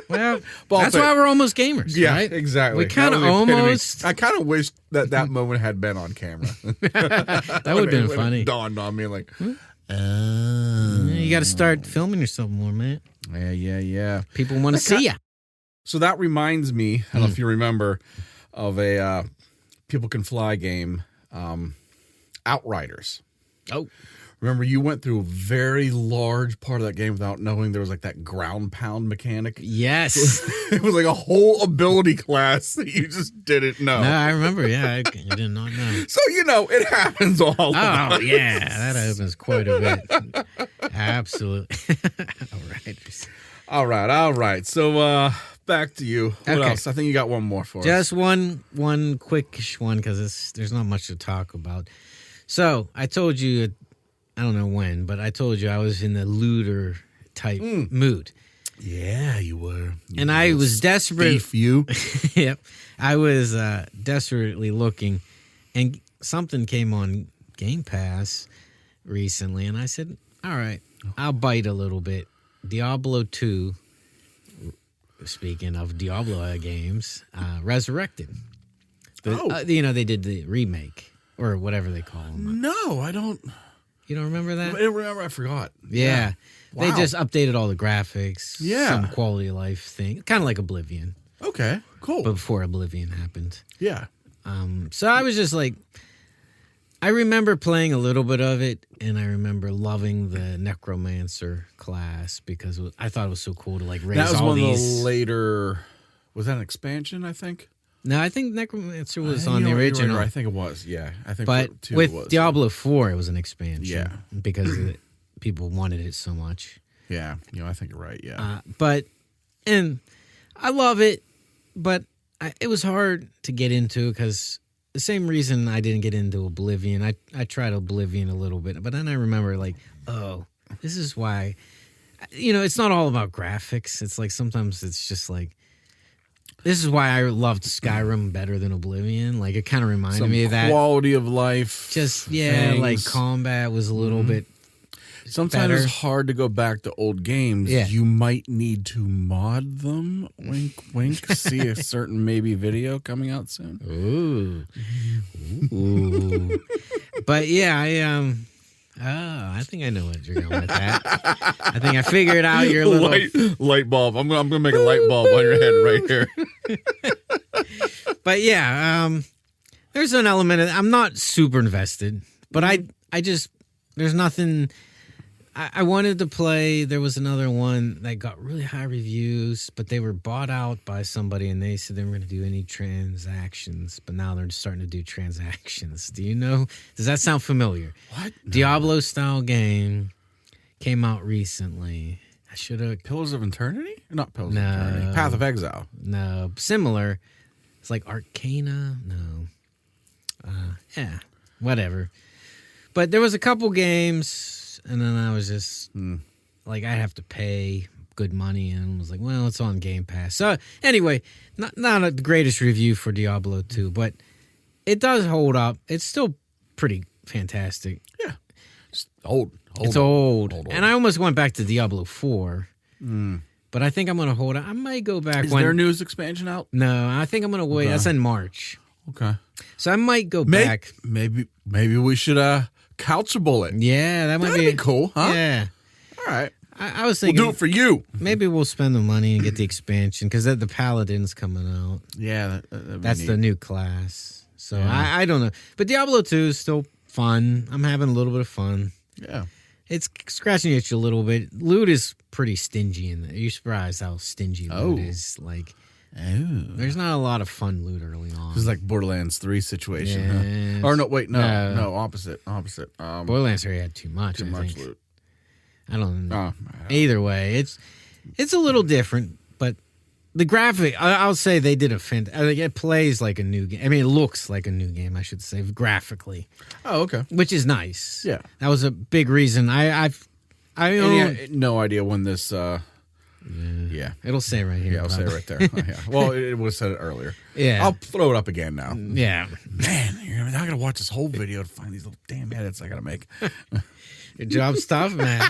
Well, Ball that's pick. why we're almost gamers, Yeah, right? exactly. We kind of That was the epitome. almost. I kind of wish that moment had been on camera. That would have been funny. It dawned on me like, You got to start filming yourself more, man. yeah. People want to see you. So that reminds me, I don't know if you remember, of a People Can Fly game, Outriders. Oh. Remember, you went through a very large part of that game without knowing there was like that ground pound mechanic? Yes. It was like a whole ability class that you just didn't know. No, I remember. Yeah, I did not know. So, it happens all the Oh, time. yeah. That opens quite a bit. Absolutely. All right. All right. So, back to you. What Okay. else? I think you got one more for us. Just one quick one because there's not much to talk about. So I told you, I don't know when, but I told you I was in the looter type mood. Yeah, you were. And I was desperate. Thief, you. Yep. I was desperately looking, and something came on Game Pass recently, and I said, all right, I'll bite a little bit. Diablo 2, speaking of Diablo games, Resurrected. They did the remake, or whatever they call them. No, I don't. You don't remember that? I don't remember. I forgot. Yeah. They Wow. just updated all the graphics. Yeah. Some quality of life thing. Kind of like Oblivion. Okay, cool. But before Oblivion happened. Yeah. So I was just like, I remember playing a little bit of it, and I remember loving the Necromancer class because I thought it was so cool to like raise That was all one these. of the later. Was that an expansion? I think. No, I think Necromancer was I on the you're original. right. I think it was. Yeah, I think. But two with was. Diablo 4, it was an expansion. Yeah. Because people wanted it so much. Yeah, I think you're right. Yeah. And I love it, but it was hard to get into because the same reason I didn't get into Oblivion. I tried Oblivion a little bit, but then I remember like, oh, this is why. It's not all about graphics. It's like sometimes it's just like, this is why I loved Skyrim better than Oblivion. Like it kind of reminded Some me of that. quality of life. Just things. like combat was a little bit. Sometimes better. it's hard to go back to old games. Yeah. You might need to mod them. Wink, wink. See a certain maybe video coming out soon. Ooh. But yeah, I think I know what you're going with that. I think I figured out your little light bulb. I'm gonna make a light bulb on your head right here. But yeah, there's an element of I'm not super invested, but I just there's nothing. I wanted to play. There was another one that got really high reviews, but they were bought out by somebody, and they said they were going to do any transactions. But now they're starting to do transactions. Do you know? Does that sound familiar? What? No. Diablo style game came out recently. I should have. Pillars of Eternity? Not Pillars No. of Eternity. Path of Exile. No, similar. It's like Arcana. No. Yeah, whatever. But there was a couple games. And then I was just like, I have to pay good money, and was like, well, it's on Game Pass. So anyway, not the greatest review for Diablo 2, but it does hold up. It's still pretty fantastic. Yeah. It's old. It's old. And I almost went back to Diablo 4, but I think I'm going to hold it. I might go back. Is there a newest expansion out? No, I think I'm going to wait. Okay. That's in March. Okay. So I might go back. Maybe we should couchable it. Yeah, that might That'd be cool, huh? Yeah. All right. I was We'll thinking. do it for you. Maybe we'll spend the money and get the expansion because the Paladin's coming out. Yeah, That's the new class. So I don't know. But Diablo 2 is still fun. I'm having a little bit of fun. Yeah. It's scratching the itch a little bit. Loot is pretty stingy in there. You're surprised how stingy loot is. Like, there's not a lot of fun loot early on. This is like Borderlands 3 situation, huh? Or no, wait, no, opposite. Borderlands 3 had too much. Too I much think. loot. I don't know. Oh, Either way, it's a little different, but the graphic, I'll say they did it plays like a new game. I mean, it looks like a new game, I should say, graphically. Oh, okay. Which is nice. Yeah. That was a big reason. I no idea when this. Yeah. It'll say right here. Yeah, I'll say it right there. Oh, yeah. Well, it was said it earlier. Yeah. I'll throw it up again now. Yeah. Man, you're not gonna watch this whole video to find these little damn edits I gotta make. Good job, stuff, man.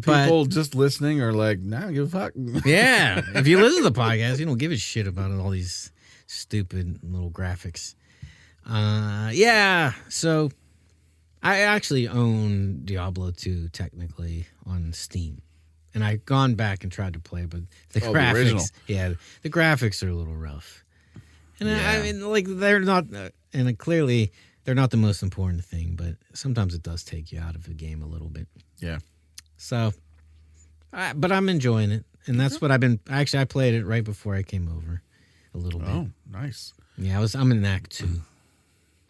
People just listening are like, nah, I don't give a fuck. Yeah. If you listen to the podcast, you don't give a shit about all these stupid little graphics. Yeah. So I actually own Diablo 2 technically on Steam. And I've gone back and tried to play, but the graphics, original. The graphics are a little rough. And Yeah. I mean, like, they're not, and clearly they're not the most important thing, but sometimes it does take you out of the game a little bit. Yeah. So, but I'm enjoying it. And that's what I played it right before I came over a little bit. Oh, nice. Yeah, I'm in Act 2.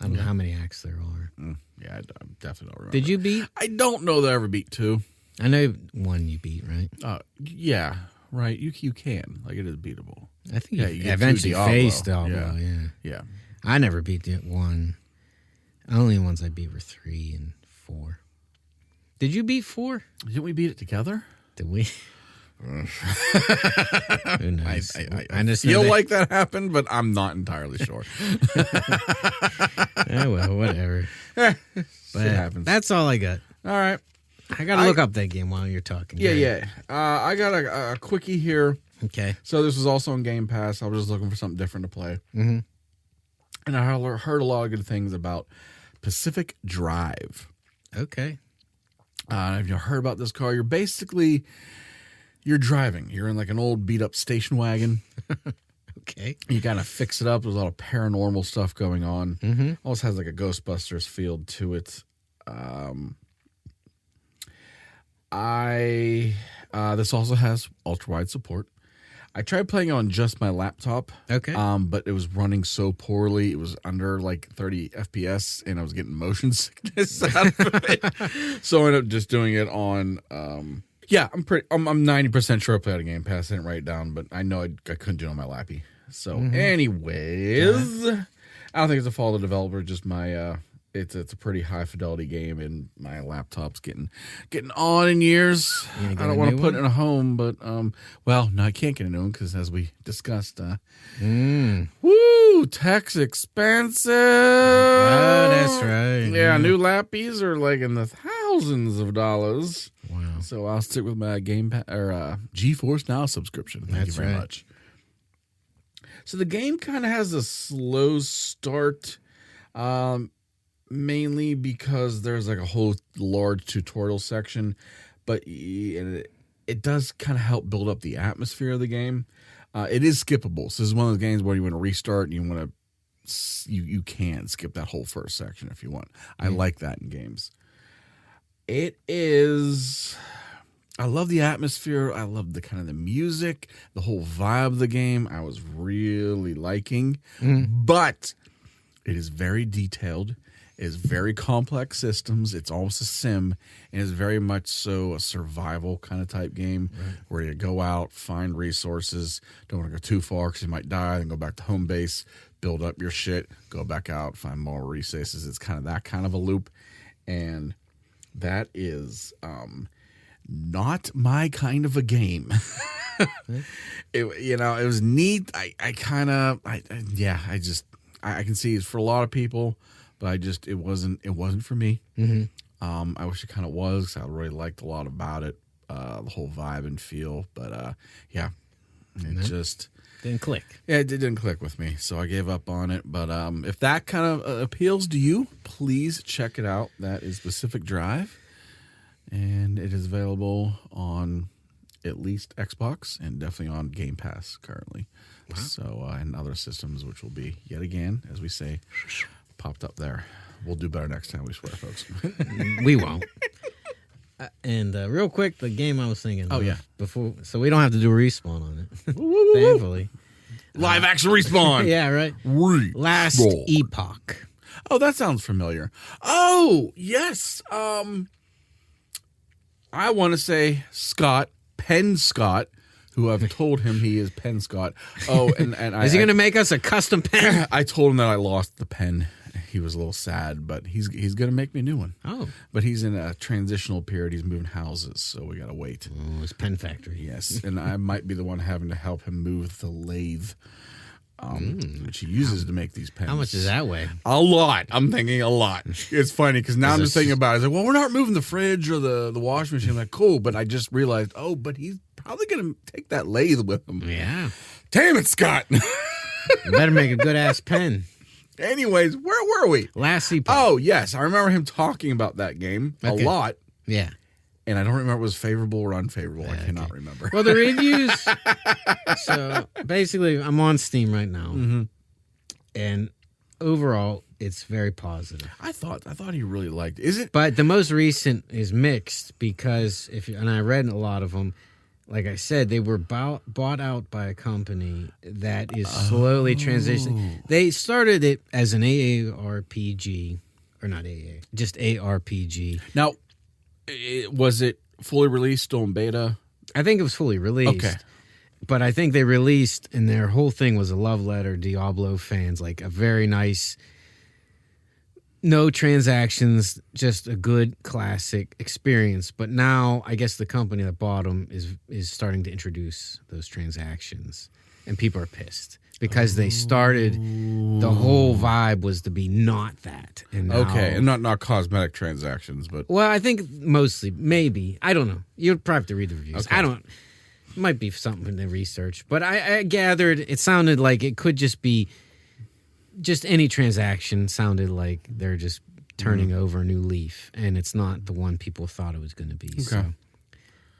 I don't know how many acts there are. Yeah, I definitely don't remember. Did you beat? I don't know that I ever beat 2. I know one you beat, right? Yeah, right. You can. Like, it is beatable. I think Yeah, you you get eventually through Diablo. faced Diablo, yeah. Yeah. I never beat the one. Only ones I beat were 3 and 4. Did you beat 4? Didn't we beat it together? Did we? Who knows? I just feel know like that happened, but I'm not entirely sure. well, whatever. Shit But happens. that's all I got. All right. I gotta look up that game while you're talking. Yeah. I got a quickie here. Okay. So this was also on Game Pass. I was just looking for something different to play. Mm-hmm. And I heard a lot of good things about Pacific Drive. Okay. Have you heard about this car? You're driving. You're in like an old beat up station wagon. Okay. You kind of fix it up. There's a lot of paranormal stuff going on. Mm-hmm. Also has like a Ghostbusters feel to it. This also has ultra wide support. I tried playing it on just my laptop. Okay. But it was running so poorly. It was under like 30 FPS, and I was getting motion sickness out of it. So I ended up just doing it on. I'm 90% sure I played a Game Pass. I didn't write it down, but I know I couldn't do it on my lappy. So, anyways, I don't think it's a fault of the developer. Just my it's a pretty high fidelity game, and my laptop's getting on in years. I don't want to put it in a home, but no, I can't get a new one because, as we discussed, tech's expensive. Oh, that's right. Yeah, new lappies are like in the thousands of dollars. Wow. So I'll stick with my Game Pass or GeForce Now subscription. Thank you very much. So the game kind of has a slow start. Mainly because there's like a whole large tutorial section, but it does kind of help build up the atmosphere of the game. It is skippable. So this is one of those games where you want to restart and you want to, you can skip that whole first section if you want. I like that in games. It is, I love the atmosphere. I love the kind of the music, the whole vibe of the game. I was really liking, but it is very detailed. Is very complex systems. It's almost a sim, and it's very much so a survival kind of type game where you go out, find resources, don't want to go too far because you might die, then go back to home base, build up your shit, go back out, find more resources. It's kind of that kind of a loop, and that is not my kind of a game. It was neat. I can see it's for a lot of people. But it wasn't for me. Mm-hmm. I wish it kind of was, 'cause I really liked a lot about it, the whole vibe and feel. But it just didn't click. Yeah, it didn't click with me, so I gave up on it. But if that kind of appeals to you, please check it out. That is Pacific Drive, and it is available on at least Xbox and definitely on Game Pass currently. Wow. So and other systems, which will be yet again, as we say, popped up there. We'll do better next time, we swear, folks. We won't. And real quick, the game I was thinking. Oh, yeah. Before, so we don't have to do a respawn on it. Thankfully. Live action respawn. Yeah, right. Last Roll. Epoch. Oh, that sounds familiar. Oh, yes. I want to say Scott, Penn Scott, who I've told him he is Penn Scott. Oh, and Is he going to make us a custom pen? I told him that I lost the pen. He was a little sad, but he's going to make me a new one. Oh. But he's in a transitional period. He's moving houses, so we got to wait. Oh, it's Pen Factory. Yes, and I might be the one having to help him move the lathe, which he uses to make these pens. How much does that weigh? A lot. I'm thinking a lot. It's funny because now I'm just thinking about it. It's like, well, we're not moving the fridge or the washing machine. I'm like, cool. But I just realized, but he's probably going to take that lathe with him. Yeah. Damn it, Scott. You better make a good-ass pen. Anyways, where were we? Last Epoch. Oh, yes. I remember him talking about that game a lot. Yeah. And I don't remember if it was favorable or unfavorable. I cannot remember. Well, the reviews. So basically, I'm on Steam right now, and overall, it's very positive. I thought he really liked it. Is it? But the most recent is mixed because and I read a lot of them. Like I said, they were bought out by a company that is slowly transitioning. They started it as an AARPG, or not AA, just ARPG. Now, was it fully released, still in beta? I think it was fully released. Okay. But I think they released, and their whole thing was a love letter to Diablo fans, like a very nice, no transactions, just a good classic experience. But now I guess the company that bought them is starting to introduce those transactions, and people are pissed because they started. The whole vibe was to be not that. And now, And not cosmetic transactions, but well, I think mostly, maybe, I don't know. You'd probably have to read the reviews. Okay. I don't. It might be something to research, but I gathered it sounded like it could just be. Just any transaction sounded like they're just turning over a new leaf, and it's not the one people thought it was going to be. Okay. So.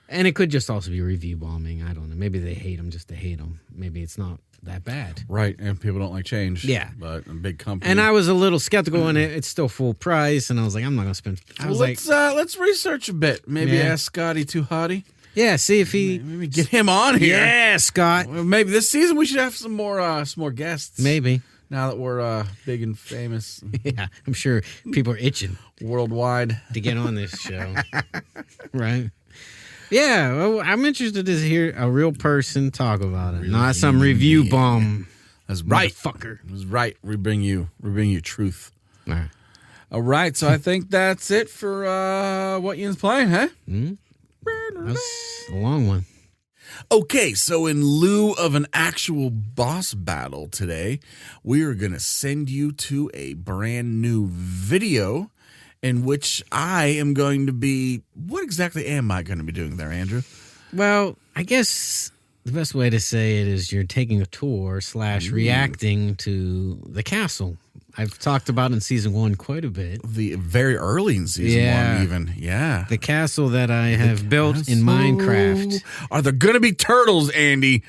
And it could just also be review bombing. I don't know. Maybe they hate them just to hate them. Maybe it's not that bad. Right, and people don't like change. Yeah. But a big company. And I was a little skeptical when it's still full price, and I was like, I'm not going to spend. Let's research a bit. Maybe ask Scotty Too Hottie. Yeah, see if he maybe get him on here. Yeah, Scott. Well, maybe this season we should have some more guests. Maybe. Now that we're big and famous. Yeah, I'm sure people are itching worldwide to get on this show. Right? Yeah, well, I'm interested to hear a real person talk about it, not some review bomb. That's right, fucker. That's right. We bring you truth. All right. All right, so I think that's it for what Ian's playing, huh? That's a long one. Okay, so in lieu of an actual boss battle today, we are going to send you to a brand new video in which I am going to be... What exactly am I going to be doing there, Andrew? Well, I guess the best way to say it is you're taking a tour / reacting to the castle. I've talked about in season 1 quite a bit. The very early in season 1 even. Yeah. The castle that I have built in Minecraft. Are there going to be turtles, Andy?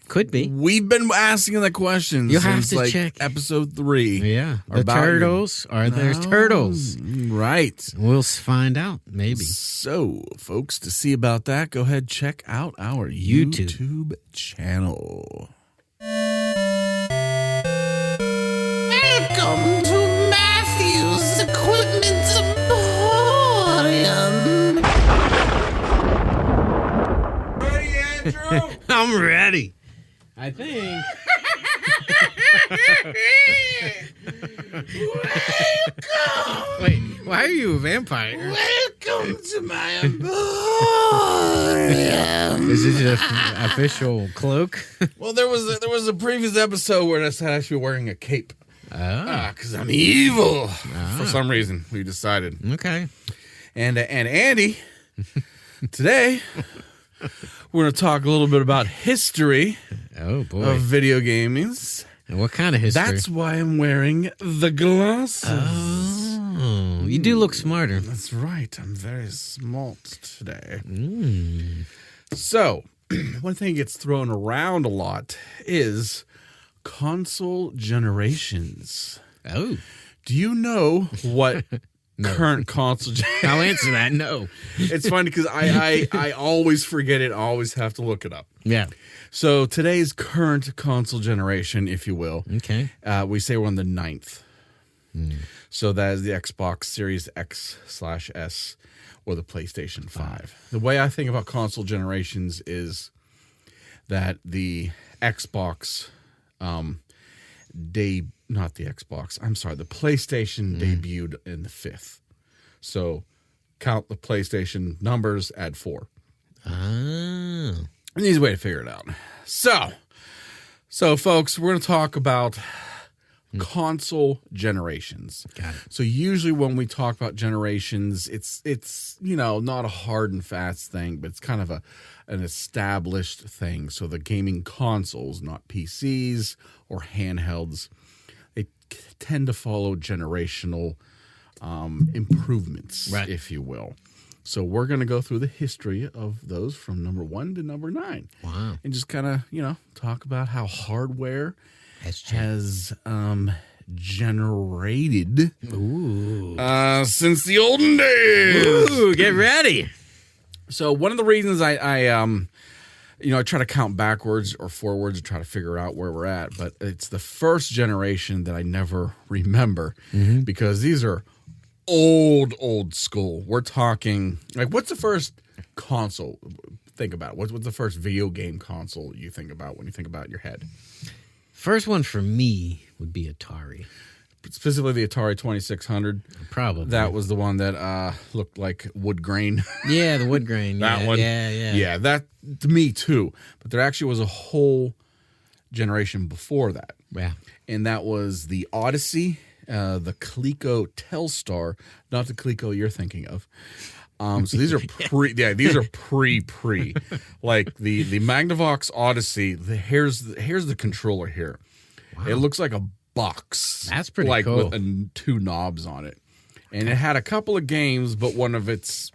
Could be. We've been asking that question You'll have since to check episode 3. Yeah. The turtles. Are there turtles? Right. We'll find out, maybe. So, folks, to see about that, go ahead check out our YouTube channel. Welcome to Matthew's Equipment Emporium. Ready, Andrew? I'm ready. I think. Welcome. Wait, why are you a vampire? Welcome to my emporium. Is it an official cloak? Well, there was a previous episode where I said I should be wearing a cape. Because I'm evil. For some reason, we decided. Okay. And Andy, today, we're going to talk a little bit about history Oh, boy. of video gaming. And what kind of history? That's why I'm wearing the glasses. Oh, you do look smarter. That's right. I'm very smart today. So, one thing that gets thrown around a lot is console generations. Oh. Do you know what current console? I'll answer that. No. It's funny because I always forget it. I always have to look it up. Yeah. So today's current console generation, if you will, Okay. we say we're on the 9th. So that is the Xbox Series X/S or the PlayStation 5. The way I think about console generations is that the Xbox, not the Xbox, I'm sorry, the PlayStation debuted in the 5th. So count the PlayStation numbers, add 4. Oh. An easy way to figure it out. So folks, we're going to talk about console generations. Got it. So usually when we talk about generations, it's not a hard and fast thing, but it's kind of an established thing. So the gaming consoles, not PCs or handhelds, they tend to follow generational improvements, Right. if you will. So we're going to go through the history of those from number 1 to number 9. Wow. And just kind of, talk about how hardware That's changed. has generated Ooh. since the olden days. Ooh, get ready. So one of the reasons I try to count backwards or forwards to try to figure out where we're at, but it's the first generation that I never remember because these are old school. We're talking like, what's the first console? Think about it. What's the first video game console you think about when you think about it in your head? First one for me would be Atari. Specifically the Atari 2600. Probably. That was the one that looked like wood grain. Yeah, the wood grain. That yeah, one. Yeah. Yeah, that to me too. But there actually was a whole generation before that. Yeah. And that was the Odyssey, the Coleco Telstar, not the Coleco you're thinking of. So these are these are pre. Like the Magnavox Odyssey, here's the controller here. Wow. It looks like a box. That's pretty With cool. 2 knobs on it. And it had a couple of games, but one of its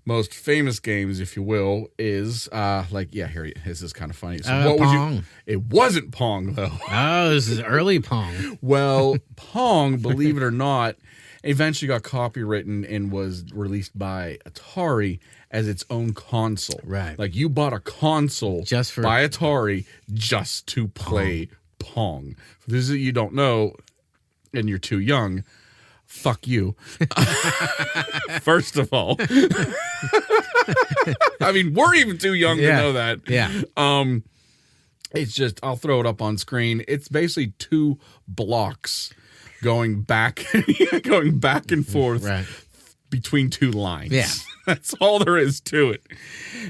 most famous games, if you will, is here this is kind of funny. So Pong. It wasn't Pong though. Oh, this is early Pong. Well, Pong, believe it or not, eventually got copywritten and was released by Atari as its own console. Right. Like you bought a console by Atari just to play Pong. For those that you don't know and you're too young, fuck you. First of all. I mean, we're even too young to know that. Yeah. It's just, I'll throw it up on screen. It's basically 2 blocks going back and forth between 2 lines. Yeah. That's all there is to it.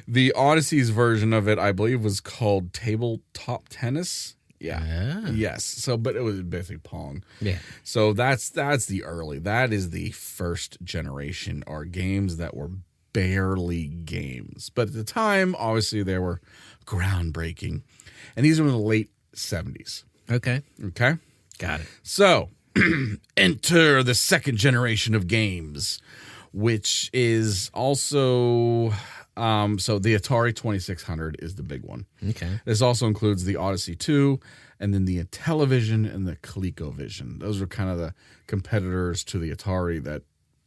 The Odyssey's version of it, I believe, was called Tabletop Tennis. Yeah. Yes. So, but it was basically Pong. Yeah. So that is the first generation, are games that were barely games. But at the time, obviously, they were groundbreaking. And these were in the late 70s. Okay. Got it. So, enter the second generation of games, which is also so the Atari 2600 is the big one. Okay. This also includes the Odyssey 2 and then the Intellivision and the ColecoVision. Those were kind of the competitors to the Atari that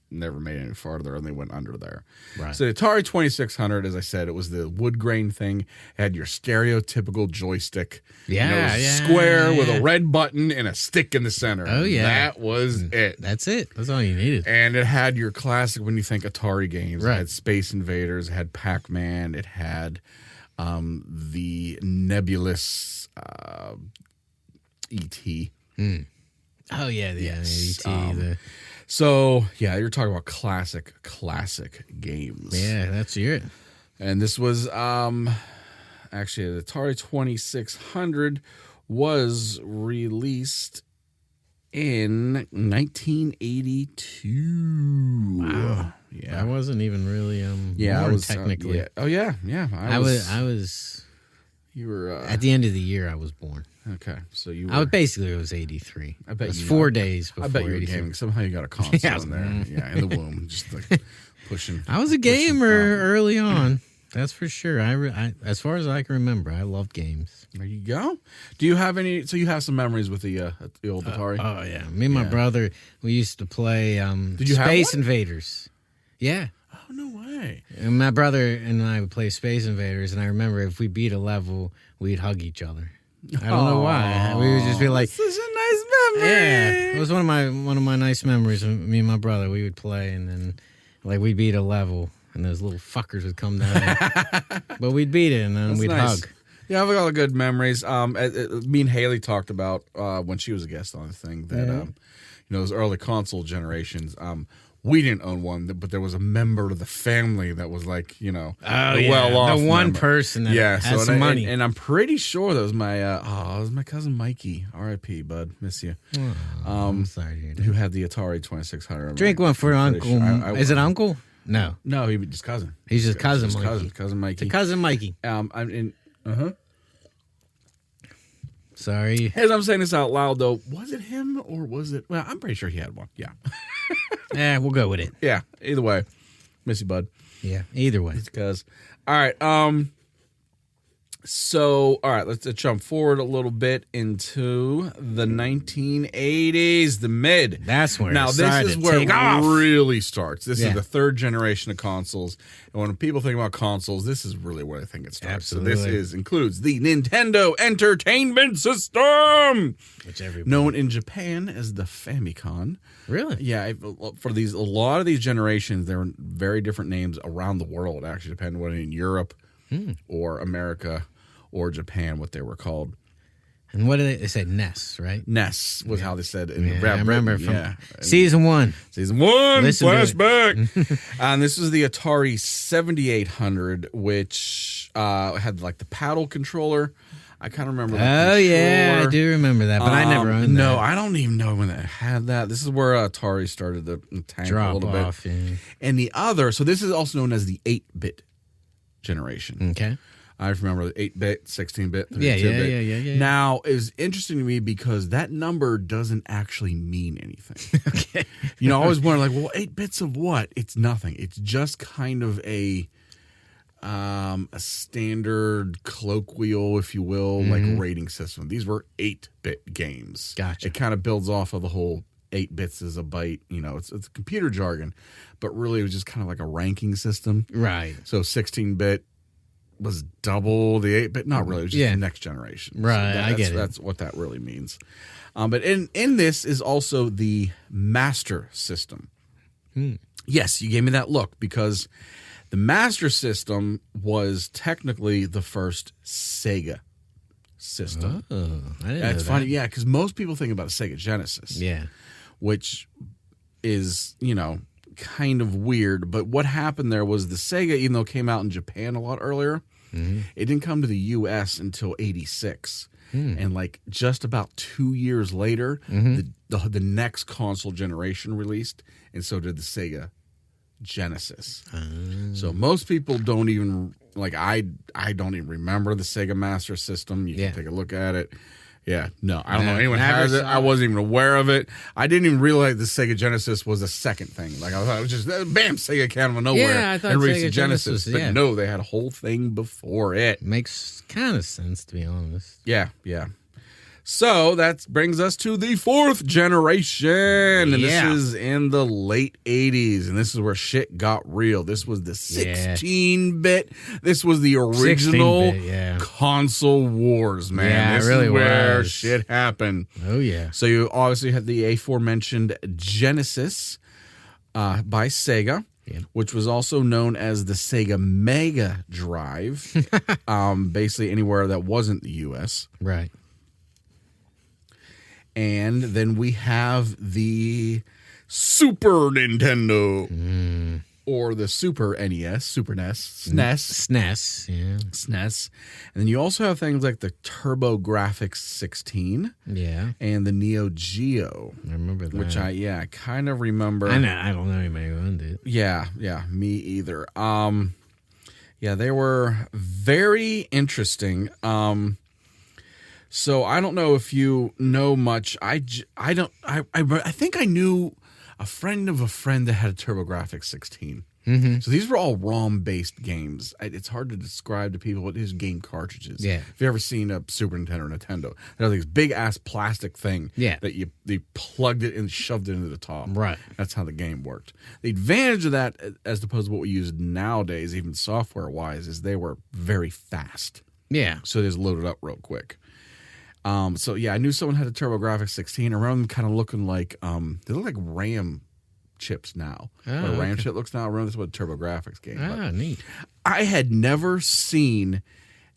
never made any farther, and they went under there. Right. So the Atari 2600, as I said, it was the wood grain thing. It had your stereotypical joystick. Yeah, it was square with a red button and a stick in the center. Oh, yeah. That was it. That's it. That's all you needed. And it had your classic, when you think Atari games, Right. It had Space Invaders, it had Pac-Man, it had the nebulous E.T. Oh, yeah. Yes. E.T., So, yeah, you're talking about classic games. yeah, that's it. And this was actually the Atari 2600 was released in 1982. Wow. Yeah. I wasn't even really I born was technically. yeah. I was You were at the end of the year I was born. okay. So you were, I was basically it was 83. I bet it was you 4 days before I bet you were 83. gaming. Somehow you got a console Yeah. in there. Yeah, in the womb, just like pushing. I was a gamer early on. That's for sure. I as far as I can remember, I loved games. There you go. Do you have any? So you have some memories with the old Atari? Oh yeah, me and my brother, we used to play Did you have Space one? Invaders. Yeah, Oh no way! and my brother and I would play Space Invaders, and I remember if we beat a level, we'd hug each other. I don't know why. We would just be like, This is a nice memory. yeah. It was one of my nice memories. Me and my brother, we would play, and then like we'd beat a level, and those little fuckers would come down, but we'd beat it, and then That's we'd nice. hug. Yeah, I've got a lot of good memories. Me and Haley talked about when she was a guest on the thing that those early console generations. We didn't own one, but there was a member of the family that was like, the well-off, the one member. person that has some money. And I'm pretty sure that was my cousin Mikey, R.I.P. Bud, miss you. I'm sorry to hear that. Who had the Atari 2600? Drink one for I'm pretty Uncle. sure. Is it Uncle? No, No, he was just cousin. he's just cousin Just Mikey. cousin Mikey. Cousin Mikey. Sorry. As I'm saying this out loud, though, was it him or was it? Well, I'm pretty sure he had one. Yeah. Yeah, we'll go with it. Yeah. Either way, miss you, bud. Yeah, either way. Because, all right. So, all right, let's jump forward a little bit into the 1980s, the mid. That's where now it this started is to where take it off. really starts. This Yeah. is the third generation of consoles, and when people think about consoles, this is really where I think it starts. So this Absolutely. includes the Nintendo Entertainment System, Which everybody known in Japan as the Famicom. really. Yeah, for a lot of these generations, there were very different names around the world. Actually, depending on whether in Europe or America or Japan, what they were called. And what did they say? NES, right? NES was how they said it in Yeah, Great I remember Britain, from season 1. Season 1 Listen to it. flashback. And this was the Atari 7800, which had like the paddle controller. I kind of remember that. Oh yeah, I controller. do remember that, but I never owned that. No, I don't even know when they had that. This is where Atari started to tank Drop a little off. bit. Yeah. And the other, so this is also known as the 8-bit generation. Okay. I remember the 8-bit, 16-bit, 32-bit. Yeah. Now, it's interesting to me because that number doesn't actually mean anything. Okay. I always wonder, like, well, 8 bits of what? It's nothing. It's just kind of a standard colloquial, if you will, like rating system. These were 8-bit games. Gotcha. It kind of builds off of the whole 8 bits is a byte. It's computer jargon, but really it was just kind of like a ranking system. Right. So 16-bit was double the 8-bit. Not really. It was just the next generation. Right, So I get it. That's what that really means. But in this is also the Master System. Yes, you gave me that look because the Master System was technically the first Sega system. Oh, I didn't That's know funny, that. yeah, because most people think about a Sega Genesis. Yeah. Which is, kind of weird. But what happened there was the Sega, even though it came out in Japan a lot earlier, it didn't come to the U.S. until 86. And like just about 2 years later, the next console generation released, and so did the Sega Genesis. So most people don't even, like I don't even remember the Sega Master System. You can take a look at it. Yeah, no, I don't know anyone never has it. saw I wasn't even aware of it. I didn't even realize the Sega Genesis was a second thing. Like I thought it was just bam, Sega came out of nowhere Yeah, I thought and released Sega the Genesis. Genesis, But yeah. no, they had a whole thing before it. Makes kind of sense, to be honest. Yeah. So that brings us to the fourth generation. And this Yeah. is in the late 80s. And this is where shit got real. This was the 16-bit. This was the original 16-bit, yeah. console wars, man. Yeah, it this really is where was. shit happened. Oh, yeah. So you obviously had the aforementioned Genesis by Sega. Yeah. Which was also known as the Sega Mega Drive. Basically anywhere that wasn't the U.S. Right. And then we have the Super Nintendo or the Super NES, Super NES, SNES, SNES, yeah. SNES. And then you also have things like the Turbo Graphics 16 Yeah. and the Neo Geo, I remember that. which I kind of remember. I don't know anybody who owned it. Yeah, me either. They were very interesting. So I don't know if you know much. I think I knew a friend of a friend that had a TurboGrafx 16. Mm-hmm. So these were all ROM-based games. It's hard to describe to people what is game cartridges. Yeah. If you've ever seen a Super Nintendo or Nintendo, they're this big-ass plastic thing that they plugged it and shoved it into the top. Right. That's how the game worked. The advantage of that, as opposed to what we use nowadays, even software-wise, is they were very fast. Yeah. So they just loaded up real quick. So yeah, I knew someone had a TurboGrafx 16. I remember them kind of looking like, they look like RAM chips now. What a RAM chip looks now. I remember this was a TurboGrafx game. Ah, neat. I had never seen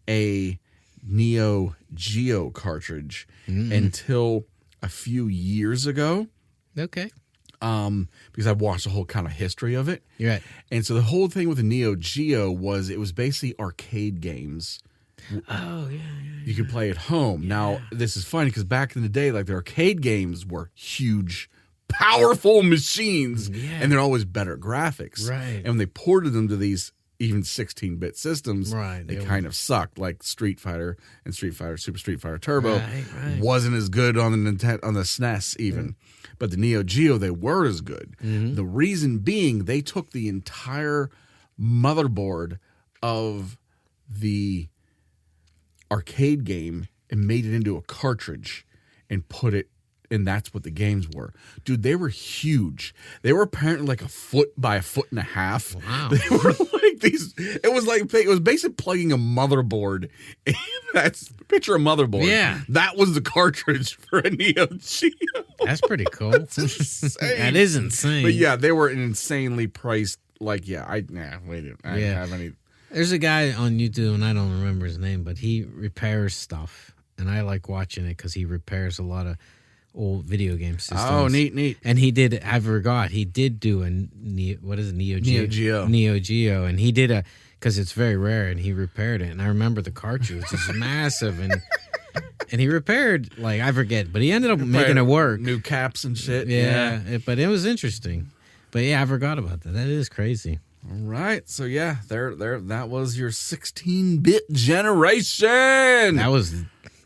a Neo Geo cartridge until a few years ago. Okay. Because I've watched the whole kind of history of it. You're right. And so the whole thing with the Neo Geo was it was basically arcade games. Oh, yeah. You could play at home. Now, this is funny because back in the day, like the arcade games were huge, powerful machines, and they're always better graphics. Right. And when they ported them to these even 16-bit systems, they kind of sucked. Like Street Fighter and Super Street Fighter Turbo wasn't as good on the SNES even. But the Neo Geo, they were as good. The reason being, they took the entire motherboard of the arcade game and made it into a cartridge and put it, and that's what the games were. Dude, they were huge. They were apparently like 1 foot by 1.5 feet. Wow. They were like these, it was basically plugging a motherboard. That's, picture a motherboard. Yeah. That was the cartridge for a Neo Geo. That's pretty cool. That is insane. But yeah, they were an insanely priced, like, I didn't have any. There's a guy on YouTube, and I don't remember his name, but he repairs stuff, and I like watching it because he repairs a lot of old video game systems. Oh, neat. And he did, I forgot, he did do a, what is it, Neo Geo? Neo Geo, and he did because it's very rare, and he repaired it, and I remember the cartridge was massive, and he repaired, like, I forget, but he ended up making it work. New caps and shit. But it was interesting. But yeah, I forgot about that. That is crazy. All right, so yeah, there. That was your 16-bit generation. That was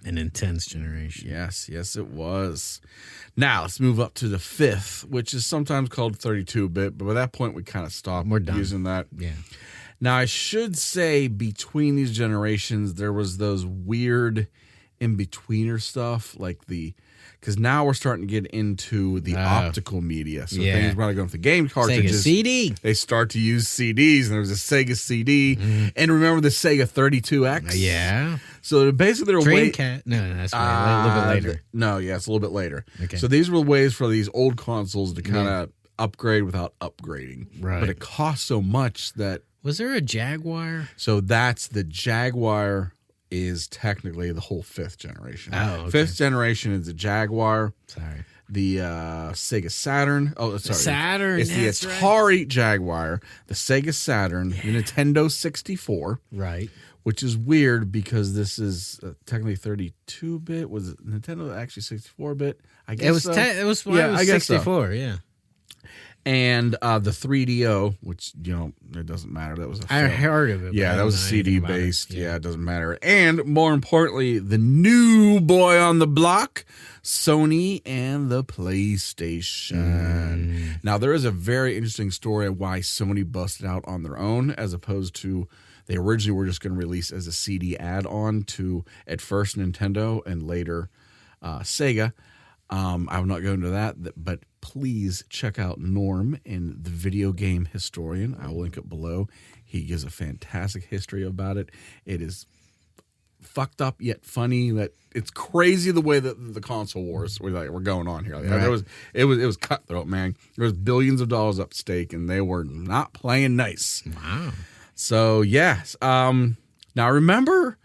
an intense generation. Yes, it was. Now let's move up to the 5th, which is sometimes called 32-bit, but by that point we kind of stopped using that. Yeah. Now I should say between these generations there was those weird in-betweener stuff, like because now we're starting to get into the optical media. So things rather going for game cartridges. Sega CD. They start to use CDs, and there was a Sega CD. And remember the Sega 32X? Yeah. So basically, they're Dreamcast. No, that's right. A little bit later. No, it's a little bit later. Okay. So these were ways for these old consoles to kind of upgrade without upgrading. Right. But it cost so much that. Was there a Jaguar? So that's the Jaguar. Is technically the whole 5th generation. Oh, okay. 5th generation is the Jaguar. Sorry. The Sega Saturn. Oh, sorry. Saturn. It's the Atari Jaguar, the Sega Saturn, the Nintendo 64. Right. Which is weird because this is technically 32-bit. Was Nintendo actually 64-bit? I guess it was. so. It was. Yeah, it was I guess 64. So. Yeah. And the 3DO, which, it doesn't matter. That was a I heard of it. Yeah, that was CD based. Yeah, it doesn't matter. And more importantly, the new boy on the block, Sony and the PlayStation. Now, there is a very interesting story of why Sony busted out on their own, as opposed to they originally were just going to release as a CD add-on to, at first, Nintendo and later Sega. I'm not going into that, but please check out Norm in The Video Game Historian. I will link it below. He gives a fantastic history about it. It is fucked up yet funny. That it's crazy the way that the console wars were going on here. Right. It was cutthroat, man. There was billions of dollars at stake, and they were not playing nice. Wow. So yes. Now remember.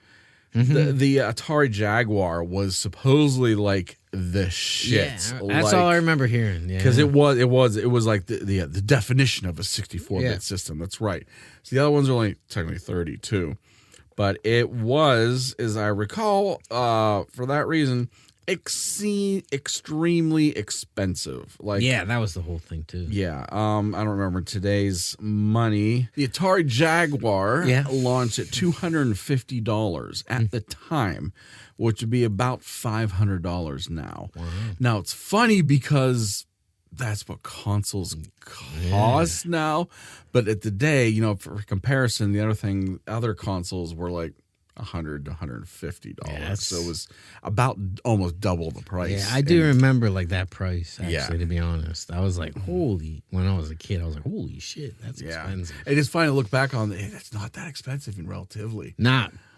The Atari Jaguar was supposedly like the shit. Yeah, that's all I remember hearing. Because it was like the definition of a 64-bit system. That's right. So the other ones are only technically 32, but it was, as I recall, for that reason, extremely expensive. Like, yeah, that was the whole thing too. Yeah, I don't remember today's money. The Atari Jaguar launched at $250 at the time, which would be about $500 now. Wow. Now, it's funny because that's what consoles cost now. But at the day, for comparison, other consoles were like $100 to $150. Yes. So it was about almost double the price. Yeah, I do remember like that price, actually, Yeah. to be honest. I was like, when I was a kid, I was like, holy shit, that's expensive. And it's funny to look back on it. It's not that expensive in relatively.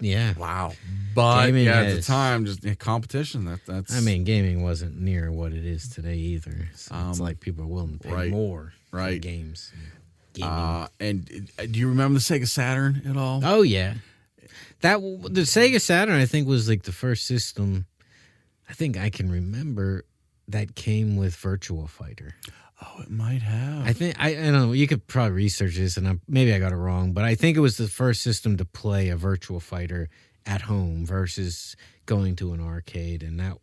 Yeah. Wow. But Gaming at the has- time, just competition. That's I mean, gaming wasn't near what it is today either. So it's like people are willing to pay more for games. Gaming. And do you remember the Sega Saturn at all? Oh, yeah. The Sega Saturn, I think, was like the first system I think I can remember that came with Virtua Fighter. Oh, it might have. I don't know. You could probably research this, and maybe I got it wrong, but I think it was the first system to play a Virtua Fighter at home versus going to an arcade, and that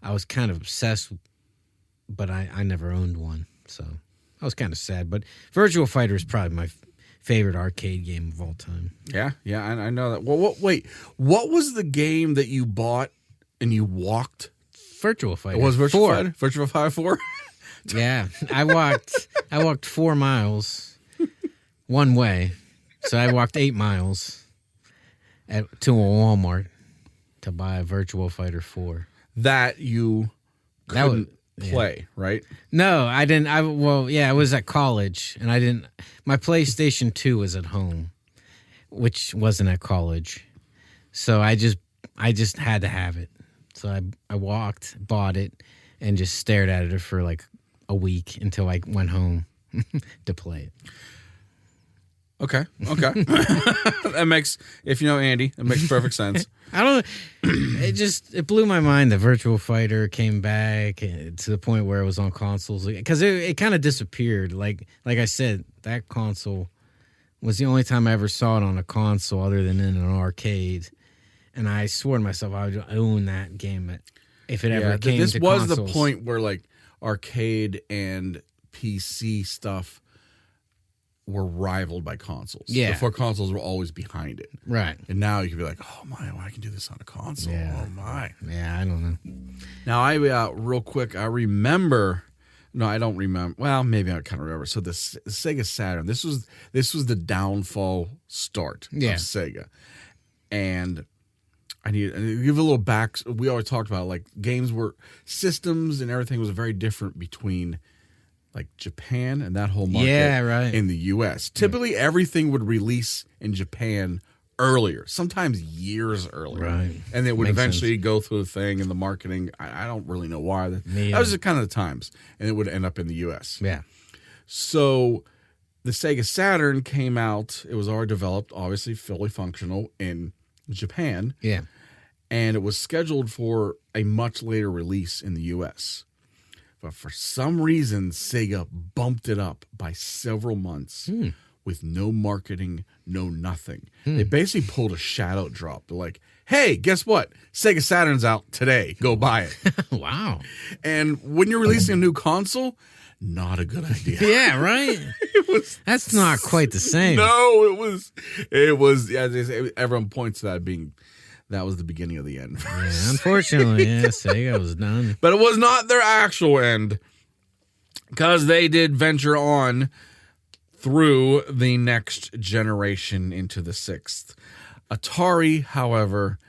I was kind of obsessed, but I never owned one, so I was kind of sad. But Virtua Fighter is probably my favorite arcade game of all time. Yeah, I know that. Well, wait, what was the game that you bought and you walked? Virtua Fighter. It was Virtua 4. Fighter? Virtua Fighter 4? Yeah, I walked 4 miles one way, so I walked 8 miles to a Walmart to buy a Virtua Fighter 4. That you couldn't play, right? No, I didn't. I was at college, and I didn't. My PlayStation 2 was at home, which wasn't at college, so I just had to have it. So I walked, bought it, and just stared at it for like a week until I went home to play it. Okay. That makes, if you know Andy, it makes perfect sense. I don't. It blew my mind that Virtua Fighter came back to the point where it was on consoles, because it kind of disappeared. Like I said, that console was the only time I ever saw it on a console other than in an arcade, and I swore to myself I would own that game if it ever came this to was consoles. the point where like arcade and PC stuff were rivaled by consoles. Yeah. Before consoles were always behind it. Right. And now you can be like, oh my, well, I can do this on a console. Yeah. Oh my. Yeah, I don't know. Now I real quick, I remember. No, I don't remember. Well, maybe I kind of remember. So the Sega Saturn. This was the downfall start of Sega, and I need to give a little back. We always talked about like systems and everything was very different between like Japan and that whole market in the U.S. Typically, everything would release in Japan earlier, sometimes years earlier. Right. And it would Makes eventually go through the thing and the marketing. I don't really know why. That was just kind of the times. And it would end up in the U.S. Yeah. So the Sega Saturn came out. It was already developed, obviously fully functional in Japan. Yeah. And it was scheduled for a much later release in the U.S. But for some reason, Sega bumped it up by several months with no marketing, no nothing. They basically pulled a shadow drop. They're like, hey, guess what? Sega Saturn's out today. Go buy it. Wow. And when you're releasing a new console, not a good idea. Yeah, right? That's not quite the same. No, it was, as they say, everyone points to that being, that was the beginning of the end. Yeah, unfortunately, Sega was done. But it was not their actual end, because they did venture on through the next generation into the 6th. Atari, however,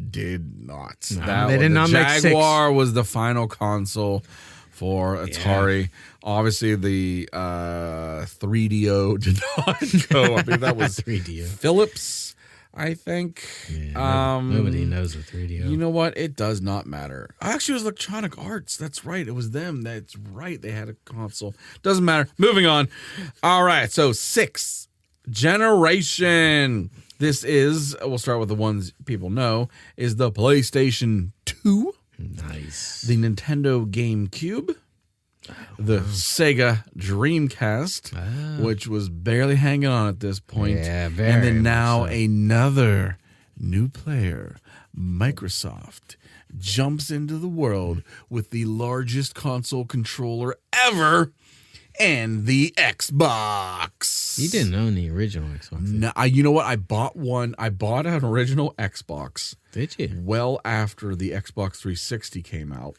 did not. No, they did not the make 6. Jaguar was the final console for Atari. Obviously, the 3DO did not go. I mean, that was 3DO. Philips, I think. Yeah, nobody knows a 3DO. You know what? It does not matter. Actually, it was Electronic Arts. That's right. It was them. That's right. They had a console. Doesn't matter. Moving on. All right. So 6th generation. This is, we'll start with the ones people know, is the PlayStation 2. Nice. The Nintendo GameCube. The Sega Dreamcast, which was barely hanging on at this point. Yeah, very And then now much so. another new player, Microsoft, jumps into the world with the largest console controller ever and the Xbox. You didn't own the original Xbox, No, you know what? I bought one. I bought an original Xbox did you? well after the Xbox 360 came out.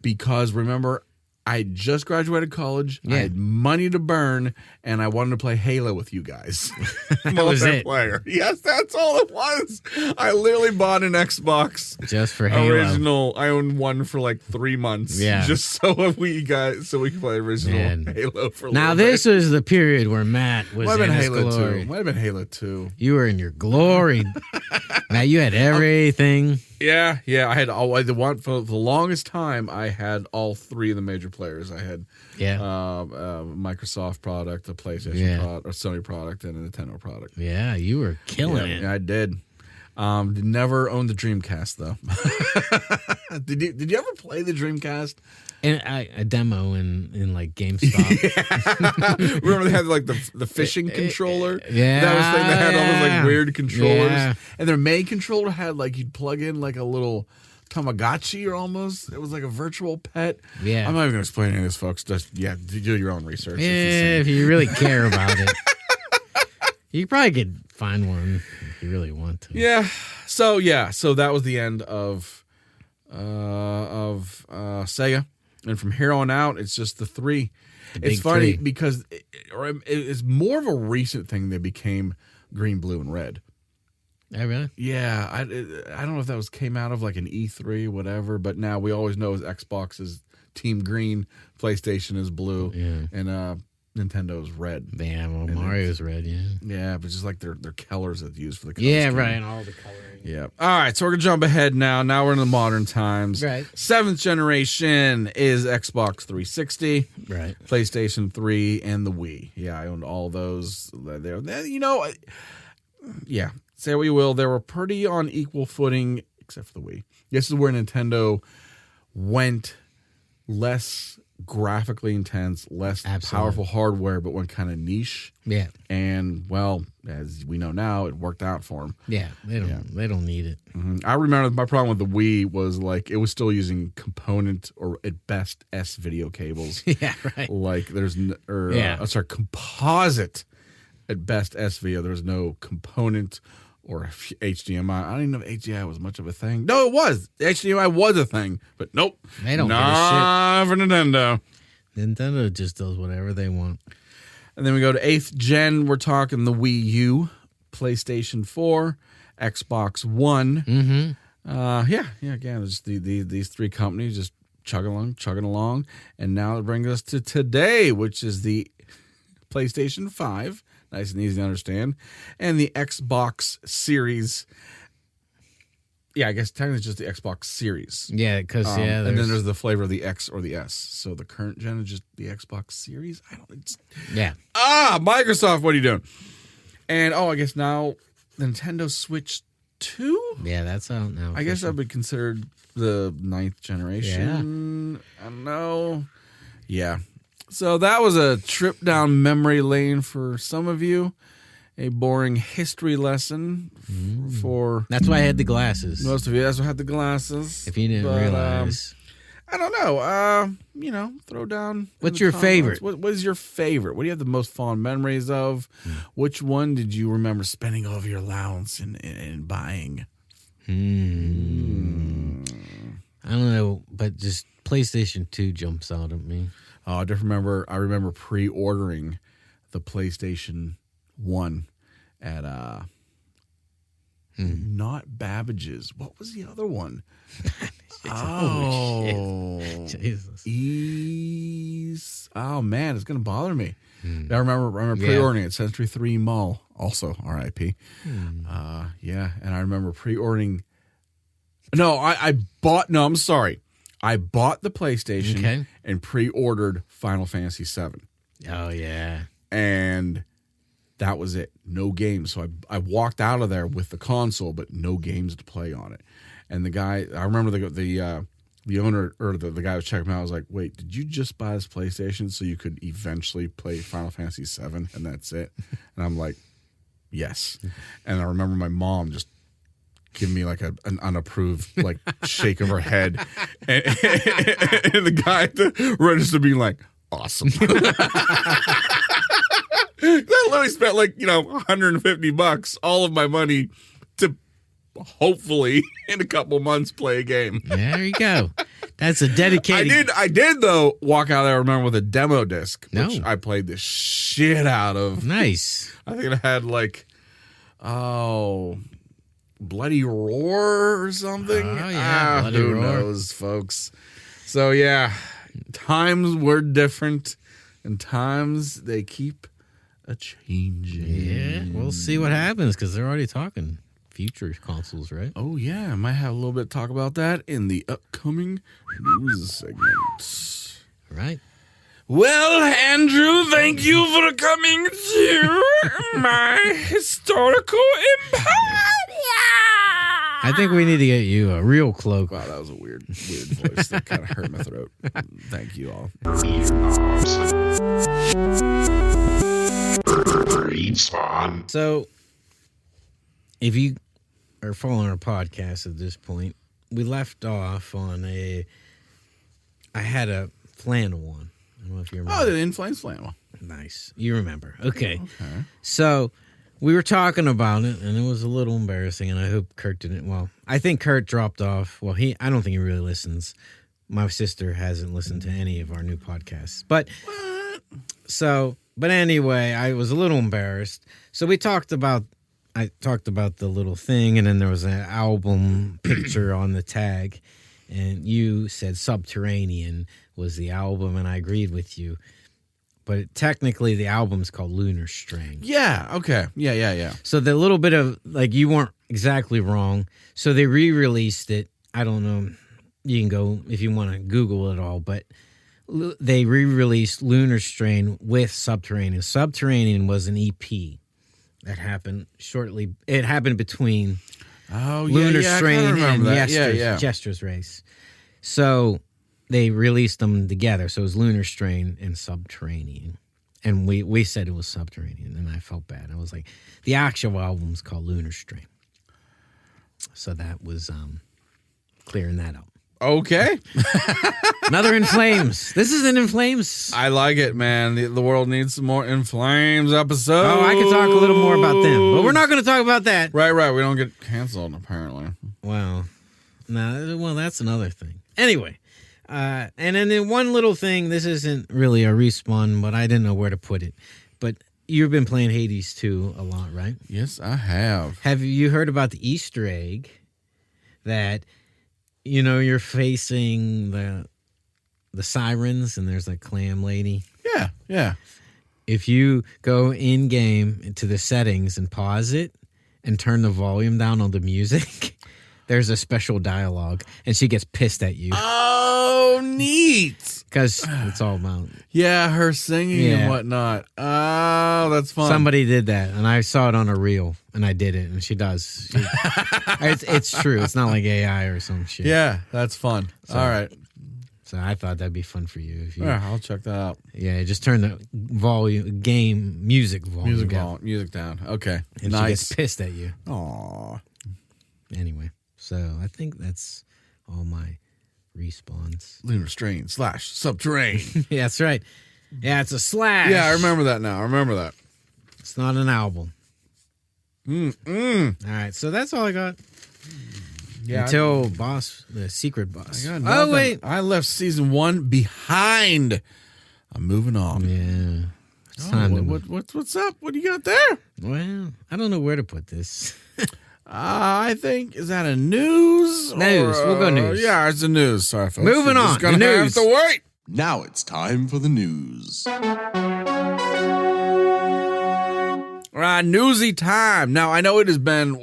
Because remember, I just graduated college. I Yeah. had money to burn, and I wanted to play Halo with you guys. That was it. Multiplayer. Yes, that's all it was. I literally bought an Xbox Just for Halo. original. I owned one for like 3 months. Yeah. Just so we could play original Man. Halo for a Now little this was the period where Matt was Might have in been his Halo glory. 2. Might have been Halo 2. You were in your glory. Now you had everything. Yeah. I had all the one for the longest time. I had all 3 of the major players. I had Yeah. Microsoft product, a PlayStation Yeah. product, a Sony product, and a Nintendo product. Yeah, you were killing it. Yeah, I did. Never owned the Dreamcast though. Did you ever play the Dreamcast? And a demo in like GameStop. Remember they had like the fishing controller? Yeah. That was the thing. They had all those like weird controllers. Yeah. And their main controller had like you'd plug in like a little Tamagotchi or almost. It was like a virtual pet. Yeah. I'm not even gonna explain any of this, folks. Just do your own research. It's Yeah, insane. if you really care about it. You probably could find one if you really want to. Yeah. So that was the end of Sega. And from here on out, it's just the 3. It's big funny 3. because it's more of a recent thing. They became green, blue, and red. Oh, really? Yeah, I don't know if that came out of like an E3, whatever. But now we always know Xbox is Team Green, PlayStation is blue, Yeah. and Nintendo is red. Yeah, well, Mario's red, yeah. Yeah, but just like their colors that they use for the color Yeah, scheme. right, and all the coloring. Yeah. All right, so we're gonna jump ahead now. Now we're in the modern times. Right. 7th generation is Xbox 360, Right. PlayStation 3, and the Wii. Yeah, I owned all those. There, yeah. Say what you will, they were pretty on equal footing, except for the Wii. This is where Nintendo went less graphically intense, less Absolutely. powerful hardware, but went kind of niche. Yeah. And well, as we know now, it worked out for them. Yeah. They don't need it. I remember my problem with the Wii was like it was still using component or at best S video cables. Yeah, right. Like there's composite at best S video. There's no component or HDMI. I don't even know if HDMI was much of a thing. No, it was. HDMI was a thing, but nope. They don't Not for Nintendo. Nintendo just does whatever they want. And then we go to 8th gen. We're talking the Wii U, PlayStation 4, Xbox One. Mm-hmm. Again, just these 3 companies just chugging along. And now it brings us to today, which is the PlayStation 5. Nice and easy to understand. And the Xbox Series. Yeah, I guess technically it's just the Xbox Series. Yeah, because, And then there's the flavor of the X or the S. So the current gen is just the Xbox Series. yeah. Microsoft, what are you doing? And, I guess now Nintendo Switch 2? Yeah, that's out now. I guess that would be considered the 9th generation. I don't know. Yeah. So that was a trip down memory lane for some of you. A boring history lesson for That's why I had the glasses. most of you. That's why I had the glasses. If you didn't realize. I don't know. Throw down. in What's the your comments. favorite? What is your favorite? What do you have the most fond memories of? Which one did you remember spending all of your allowance in buying? I don't know, but just PlayStation 2 jumps out at me. Oh, I remember pre-ordering the PlayStation 1 at not Babbage's. What was the other one? Jesus. Oh man, it's gonna bother me. I remember pre-ordering at Century 3 Mall, also RIP. And I remember pre-ordering. No, I'm sorry. I bought the PlayStation and pre-ordered Final Fantasy VII. Oh, yeah. And that was it. No games. So I walked out of there with the console, but no games to play on it. And the guy, I remember the owner or the guy who was checking me out was like, wait, did you just buy this PlayStation so you could eventually play Final Fantasy VII and that's it? And I'm like, yes. And I remember my mom just giving me like an unapproved like shake of her head. And the guy at the register being like, awesome. I literally spent like, $150, all of my money to hopefully in a couple months play a game. There you go. That's a dedicated. I did though walk out there. I remember with a demo disc, No. which I played the shit out of. Nice. I think it had like, Bloody Roar or something. Oh, yeah, Bloody who Roar. knows, folks? So yeah, times were different, and times they keep a changing. Yeah, we'll see what happens because they're already talking future consoles, right? Oh yeah, I might have a little bit to talk about that in the upcoming news segment. Right. Well, Andrew, thank you for coming to my historical empire. I think we need to get you a real cloak. Wow, that was a weird voice that kind of hurt my throat. Thank you all. Respawn. So, if you are following our podcast at this point, we left off on I had a flannel one. I don't know if you remember. Oh, the In Flames flannel. Nice. You remember. Okay. Okay. So, we were talking about it, and it was a little embarrassing, and I hope Kurt didn't. Well, I think Kurt dropped off. Well, I don't think he really listens. My sister hasn't listened to any of our new podcasts. But anyway, I was a little embarrassed. So I talked about the little thing, and then there was an album picture on the tag, and you said Subterranean was the album, and I agreed with you. But technically, the album's called Lunar Strain. Yeah. Okay. Yeah. So the little bit of, like, you weren't exactly wrong. So they re-released it. I don't know. You can go if you want to Google it all. But they re-released Lunar Strain with Subterranean. Subterranean was an EP that happened shortly. It happened between Oh, Lunar yeah. Strain I and remember that. Jester's Race. So they released them together. So it was Lunar Strain and Subterranean. And we said it was Subterranean, and I felt bad. I was like, the actual album's called Lunar Strain. So that was clearing that up. Okay. Another In Flames. This is an In Flames. I like it, man. The world needs some more In Flames episodes. Oh, I could talk a little more about them, but we're not going to talk about that. Right. We don't get canceled, apparently. Well, that's another thing. Anyway, and then one little thing. This isn't really a respawn, but I didn't know where to put it. But you've been playing Hades 2 a lot, right? Yes, I have. Have you heard about the Easter egg that, you're facing the sirens and there's a clam lady? Yeah. If you go in game to the settings and pause it and turn the volume down on the music, there's a special dialogue, and she gets pissed at you Oh, neat. because it's all about Yeah, her singing Yeah. and whatnot. Oh, that's fun. somebody did that, and I saw it on a reel, and I did it, and she does. It's true. It's not like AI or some shit. Yeah, that's fun. All right. So I thought that'd be fun for you if you. Yeah, I'll check that out. Yeah, just turn the music volume down, Music down. Okay. and she Nice. gets pissed at you. Aw. Anyway, so I think that's all my respawns. Lunar Strain / Subterranean. Yeah, that's right. Yeah, it's a slash. Yeah, I remember that now. I remember that. It's not an album. Mm. All right, so that's all I got. Yeah, Until the secret boss. I got Oh nothing. wait. I left season 1 behind. I'm moving on. Yeah. It's time to move. What's up? What do you got there? Well, I don't know where to put this. I think, is that a news? News. We'll go news. Yeah, it's a news. Sorry, folks. Moving You're on. just gonna The have news. to wait. Now it's time for the news. All right, newsy time. Now, I know it has been,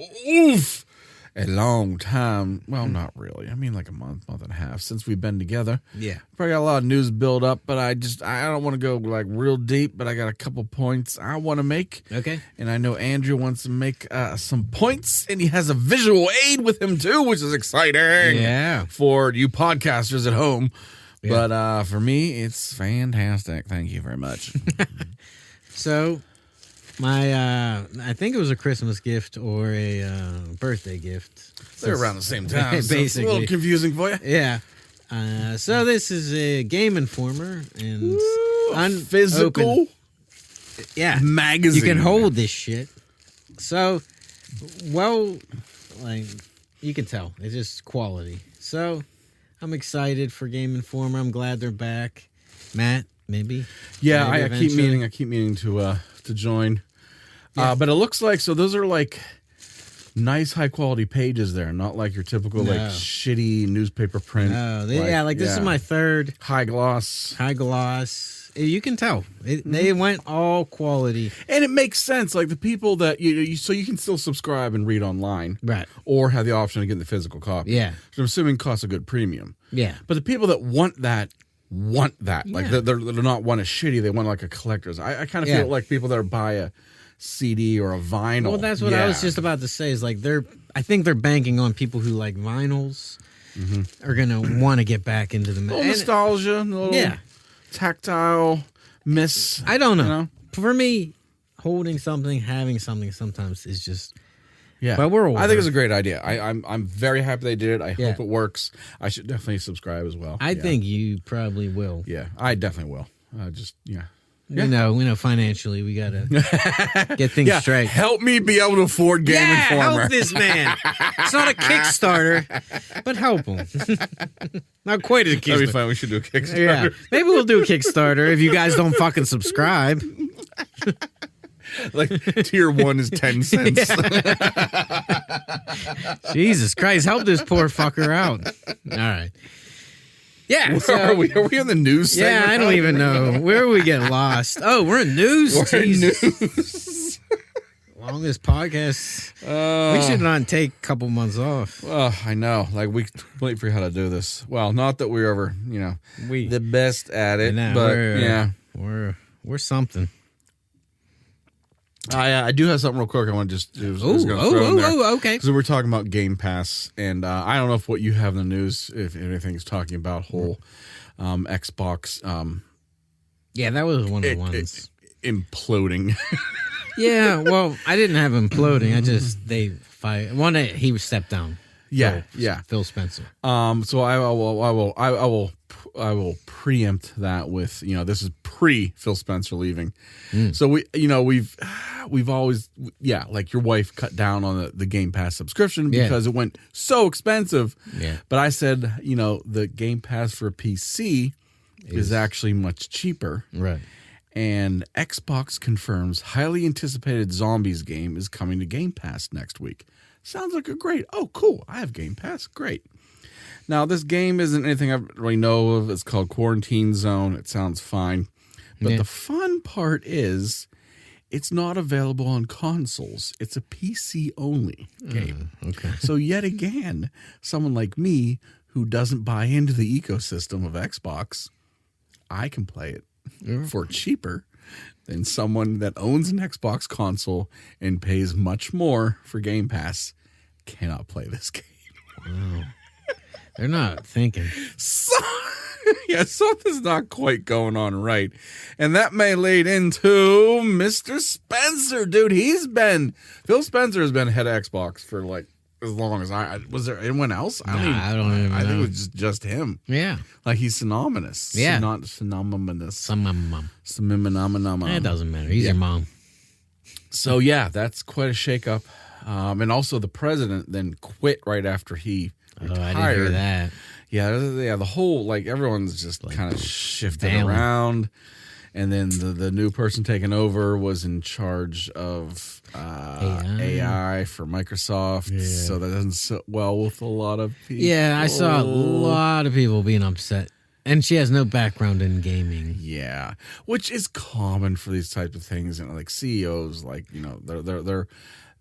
a long time. Well, not really. I mean, like a month and a half since we've been together. Yeah. Probably got a lot of news build up, but I don't want to go like real deep, but I got a couple points I want to make. Okay. And I know Andrew wants to make some points, and he has a visual aid with him too, which is exciting. Yeah. For you podcasters at home. Yeah. But for me, it's fantastic. Thank you very much. So, my I think it was a Christmas gift or a birthday gift. They're around the same time. So it's a Basically. little confusing for you. Yeah. So this is a Game Informer and Physical unopened- Yeah. magazine. You can hold this shit. So, well, like, you can tell. It's just quality. So, I'm excited for Game Informer. I'm glad they're back. Matt, maybe. Yeah, Maybe I keep meaning to join. Yeah. But it looks like those are like nice high quality pages there, not like your typical like shitty newspaper print. Oh, this is my third high gloss. high gloss. You can tell they went all quality, And it makes sense. Like the people that so you can still subscribe and read online, right? or have the option of getting the physical copy. Yeah, which I'm assuming costs a good premium. yeah. But the people that want that. Like Yeah. they're not want a shitty. They want like a collector's. I kind of feel like people that buy a CD or a vinyl. Well, that's what I was just about to say. Is like I think they're banking on people who like vinyls are gonna want to get back into the little nostalgia, a little tactile miss. I don't know. You know? For me, holding something, having something, sometimes is just. Yeah, But we're older. I think it's a great idea. I'm very happy they did it. I hope it works. I should definitely subscribe as well. I think you probably will. Yeah, I definitely will. We know. Financially, we gotta get things straight. Help me be able to afford Game Informer. Help this man. It's not a Kickstarter, but help him. Not quite a That'd be Kickstarter. fun. We should do a Kickstarter. Yeah, maybe we'll do a Kickstarter if you guys don't fucking subscribe. Like tier 1 is 10 cents. Jesus Christ, help this poor fucker out. All right. Yeah. Where are we? Are we in the news Yeah, segment? I don't even know. Where we get lost? Oh, we're in news. We're in Jesus. news. Longest podcast. We should not take a couple months off. Well, I know. Like, we completely forgot how to do this. Well, not that we're ever, the best at it, but we're something. I do have something real quick I want to just throw in there. Okay. Because we're talking about Game Pass, and I don't know if what you have in the news, if anything's talking about whole Xbox Yeah, that was one of the ones. Imploding. Yeah, well, I didn't have imploding. I just he stepped down. Yeah, Phil Spencer. So I will preempt that with this is pre Phil Spencer leaving. So we've always like your wife cut down on the Game Pass subscription because it went so expensive. Yeah. But I said the Game Pass for PC is actually much cheaper. Right. And Xbox confirms highly anticipated Zombies game is coming to Game Pass next week. Sounds like a great. Oh, cool. I have Game Pass. Great. Now, this game isn't anything I really know of. It's called Quarantine Zone. It sounds fine. But the fun part is it's not available on consoles. It's a PC-only game. Okay. So yet again, someone like me who doesn't buy into the ecosystem of Xbox, I can play it for cheaper than someone that owns an Xbox console and pays much more for Game Pass cannot play this game. Wow. They're not thinking. Something's not quite going on right. And that may lead into Mr. Spencer. Dude, Phil Spencer has been head of Xbox for like as long as was there anyone else? I don't even know. I think it was just him. Yeah. Like he's synonymous. Yeah. Not synonymous. Some mom. It It doesn't matter. He's your mom. So yeah, that's quite a shakeup. And also the president then quit right after he retired. I didn't hear that. Yeah, the whole like everyone's just kind of shifted around. And then the new person taking over was in charge of AI for Microsoft. Yeah. So that doesn't sit well with a lot of people. Yeah, I saw a lot of people being upset. And she has no background in gaming. Yeah, which is common for these types of things. And like CEOs, like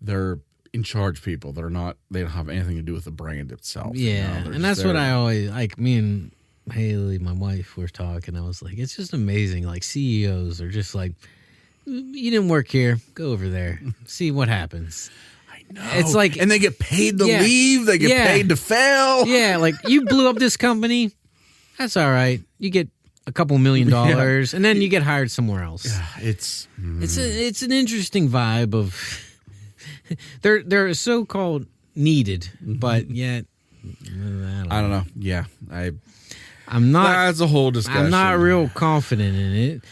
they're in charge people. They don't have anything to do with the brand itself. Yeah, and that's what I always like. Me and Haley, my wife, were talking. I was like, it's just amazing. Like CEOs are just like, you didn't work here, go over there, see what happens. I know. It's like, and they get paid to leave. They get paid to fail. Yeah, like you blew up this company. That's all right. You get a couple $1 million, and then you get hired somewhere else. Yeah, it's an interesting vibe of they're so-called needed, but yet I don't know. Yeah, I'm not. That's a whole discussion. I'm not real confident in it,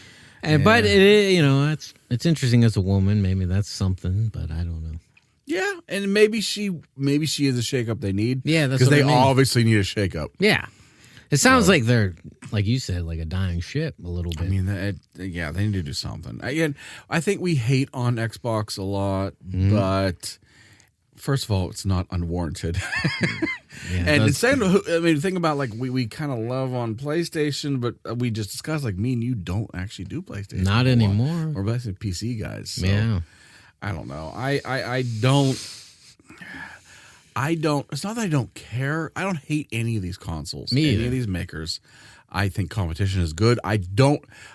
but it is, it's interesting as a woman. Maybe that's something, but I don't know. Yeah, and maybe she is a shakeup they need. Yeah, that's because what they I mean. obviously need a shakeup. Yeah. It sounds like they're, like you said, like a dying ship a little bit. I mean, they need to do something. I think we hate on Xbox a lot, but first of all, it's not unwarranted. And it's saying, I mean, think about like we kind of love on PlayStation, but we just discussed like me and you don't actually do PlayStation. Not anymore. We're basically PC guys. So Yeah. I don't know. I don't. It's not that I don't care. I don't hate any of these consoles. Me any either. of these makers. I think competition is good. I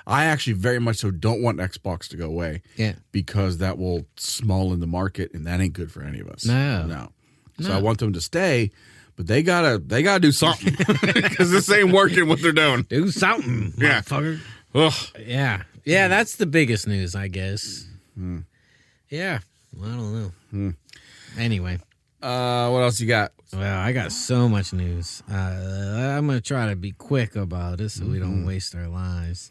actually very much so don't want Xbox to go away. Yeah. Because that will small-in the market, and that ain't good for any of us. No. So I want them to stay, but they gotta do something because this ain't working what they're doing. Do something, Yeah. motherfucker. Ugh. Yeah. Yeah, that's the biggest news, I guess. Yeah. Well, I don't know. Anyway. What else you got? Well, I got so much news. I'm going to try to be quick about it so we don't waste our lives.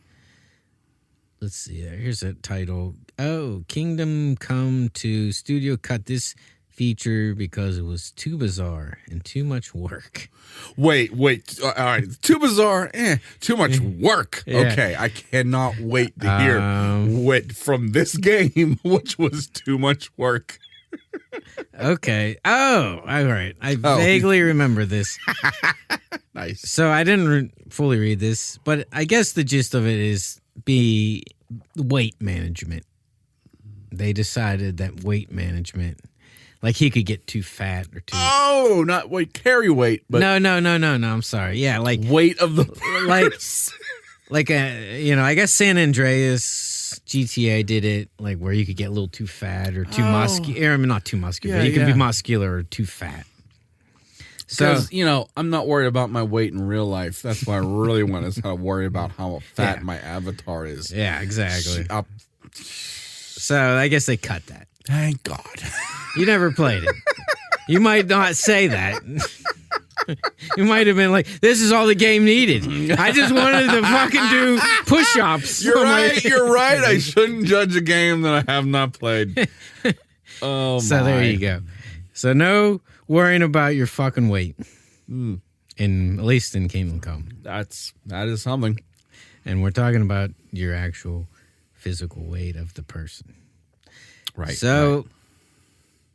Let's see. Here's a title. Oh, Kingdom Come to Studio cut this feature because it was too bizarre and too much work. Wait. All right. Too bizarre. Too much work. Yeah. Okay. I cannot wait to hear what from this game, which was too much work. Okay. Oh, all right. I vaguely remember this. Nice. So I didn't fully read this, but I guess the gist of it is weight management. They decided that weight management, like he could get too fat or too. Oh, not carry weight, but No. I'm sorry. Yeah, like weight of the like I guess San Andreas GTA did it like where you could get a little too fat or too muscular. I mean, not too muscular, but you can be muscular or too fat. So Because, I'm not worried about my weight in real life. That's what I really want is how to worry about how fat my avatar is. yeah, exactly. So I guess they cut that. Thank God. You never played it. You might not say that. You might have been like, this is all the game needed. I just wanted to fucking do push-ups. You're right. I shouldn't judge a game that I have not played. Oh, So there you go. So no worrying about your fucking weight. At least in Kingdom Come. That is something. And we're talking about your actual physical weight of the person. Right. So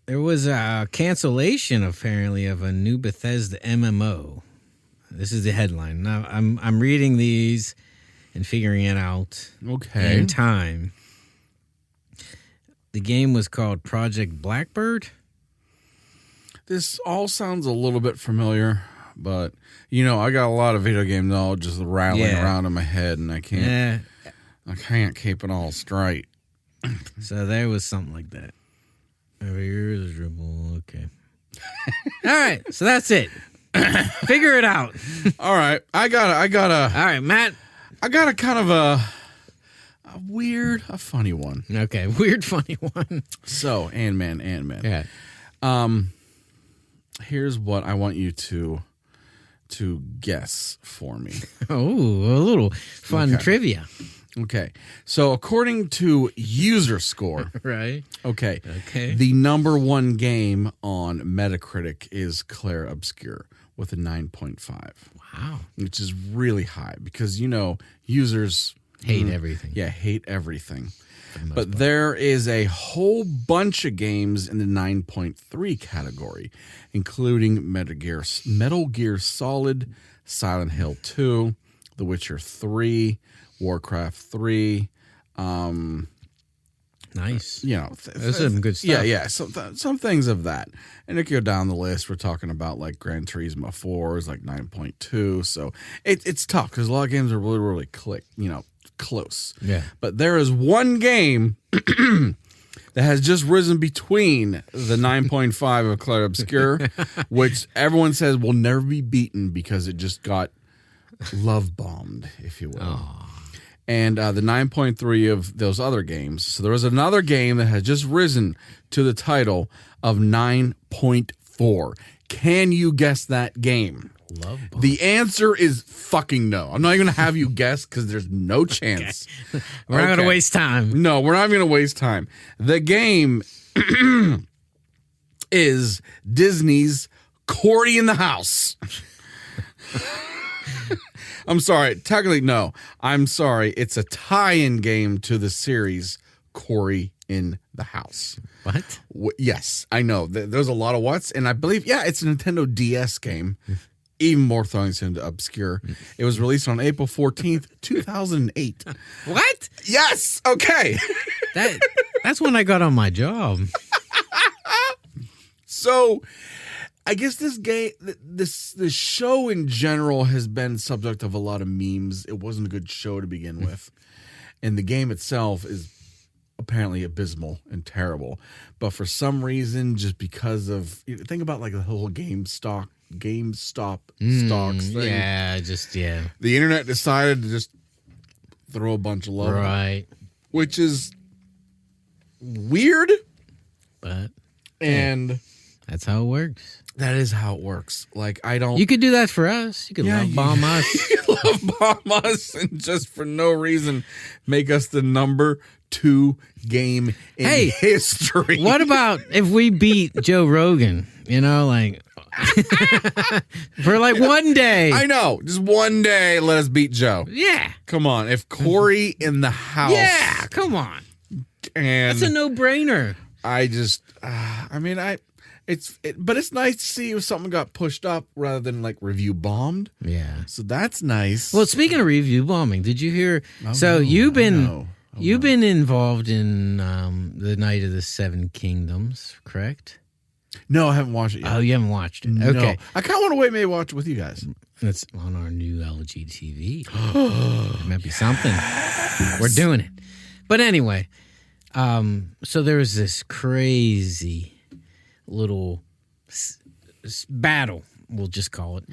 there was a cancellation apparently of a new Bethesda MMO. This is the headline. Now I'm reading these and figuring it out in time. The game was called Project Blackbird. This all sounds a little bit familiar, but I got a lot of video game knowledge just rattling around in my head, and I can't keep it all straight. So there was something like that. Okay. All right. So that's it. Figure it out. All right. I got a. All right, Matt. I got a kind of a funny one. Okay. Weird, funny one. So, Ant-Man. Yeah. Here's what I want you to guess for me. Oh, a little fun trivia. Okay. So according to user score, Right. okay, Okay. the number one game on Metacritic is Claire Obscure with a 9.5. Wow. Which is really high because users Hate everything. Yeah, hate everything. But there is a whole bunch of games in the 9.3 category, including Metal Gear Solid, Silent Hill 2, The Witcher 3, Warcraft 3. Nice. There's some good stuff. Yeah. Some things of that. And if you go down the list, we're talking about like Gran Turismo 4 is like 9.2. So it's tough because a lot of games are really, really close. Yeah. But there is one game that has just risen between the 9.5 of Claire Obscure, which everyone says will never be beaten because it just got love bombed, if you will. Aww. And the 9.3 of those other games. So there was another game that has just risen to the title of 9.4. Can you guess that game? Love bomb. The answer is fucking no. I'm not even going to have you guess because there's no chance. We're not going to waste time. No, we're not going to waste time. The game is Disney's Corey in the House. I'm sorry. Technically, no. I'm sorry. It's a tie-in game to the series Cory in the House. What? Yes, I know. There's a lot of what's, and I believe, it's a Nintendo DS game. Even more throwing this into obscure. It was released on April 14th, 2008. What? Yes. Okay. That's when I got on my job. So, I guess this game, this show in general has been subject of a lot of memes. It wasn't a good show to begin with. And the game itself is apparently abysmal and terrible. But for some reason, just because of, think about like the whole GameStop stocks thing. Yeah, The internet decided to just throw a bunch of love. Right. Which is weird. But and that's how it works. That is how it works. Like, I don't... You could do that for us. You could love bomb us. You could love bomb us and just for no reason make us the number 2 game in history. What about if we beat Joe Rogan? You know, like... for like one day. I know. Just one day, let us beat Joe. Yeah. Come on. If Cory in the House... Yeah, come on. And that's a no-brainer. I just... but it's nice to see if something got pushed up rather than like review bombed. Yeah. So that's nice. Well, speaking of review bombing, did you hear? You've been involved in the Night of the Seven Kingdoms, correct? No, I haven't watched it yet. Oh, you haven't watched it? No. Okay. I kind of want to wait, maybe watch it with you guys. It's on our new LG TV. It might be something. We're doing it. But anyway, so there was this crazy little battle, we'll just call it.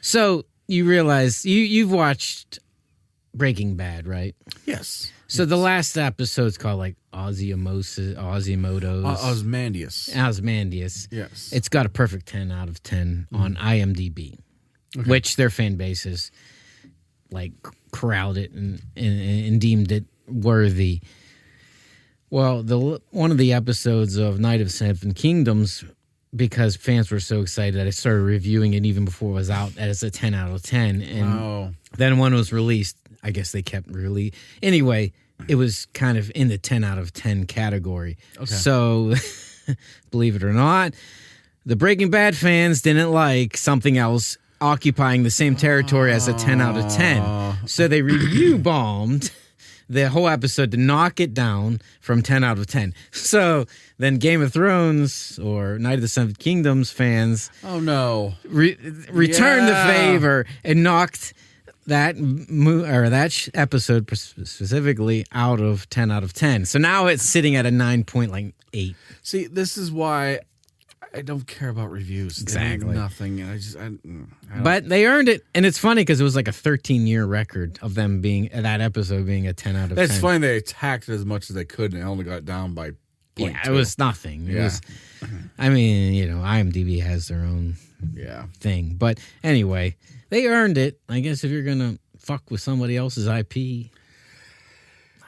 So you realize you've watched Breaking Bad, right? Yes. So the last episode's called like Ozymandias. Osmandius. Yes. It's got a perfect 10 out of 10 on IMDb, which their fan base has like corralled it and deemed it worthy. Well, one of the episodes of Night of Seven Kingdoms, because fans were so excited, I started reviewing it even before it was out as a 10 out of 10. And then when it was released, I guess they kept Anyway, it was kind of in the 10 out of 10 category. Okay. So, believe it or not, the Breaking Bad fans didn't like something else occupying the same territory as a 10 out of 10. So they review bombed the whole episode to knock it down from 10 out of 10. So then Game of Thrones or Night of the Seven Kingdoms fans returned the favor and knocked that episode specifically out of 10 out of 10. So now it's sitting at a 9.8. See, this is why I don't care about reviews. Exactly. They mean nothing. But they earned it, and it's funny because it was like a 13-year record of them that episode being a 10 out of 10. It's funny they attacked it as much as they could and only got down by 0.2. Yeah, it was nothing. It was, IMDb has their own thing. But anyway, they earned it. I guess if you're going to fuck with somebody else's IP.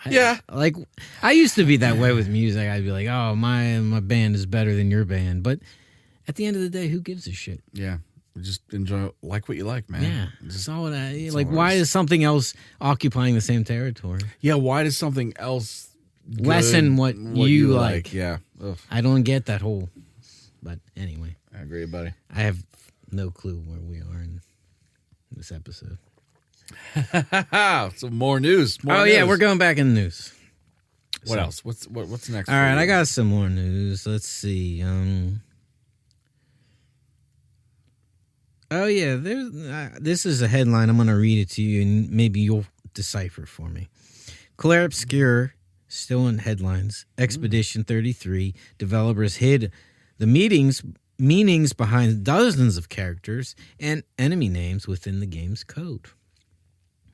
I used to be that way with music. I'd be like, oh, my band is better than your band. But at the end of the day, who gives a shit? Yeah. Just enjoy like what you like, man. Yeah. That's all why is something else occupying the same territory? Yeah, why does something else lessen what you like? Yeah. Ugh. I don't get that whole. But anyway. I agree, buddy. I have no clue where we are in this episode. So more news. Yeah, we're going back in the news. What else? What's next? All right, I got some more news. Let's see. This is a headline. I'm going to read it to you, and maybe you'll decipher for me. Claire Obscure, still in headlines. Expedition 33 developers hid the meanings behind dozens of characters and enemy names within the game's code.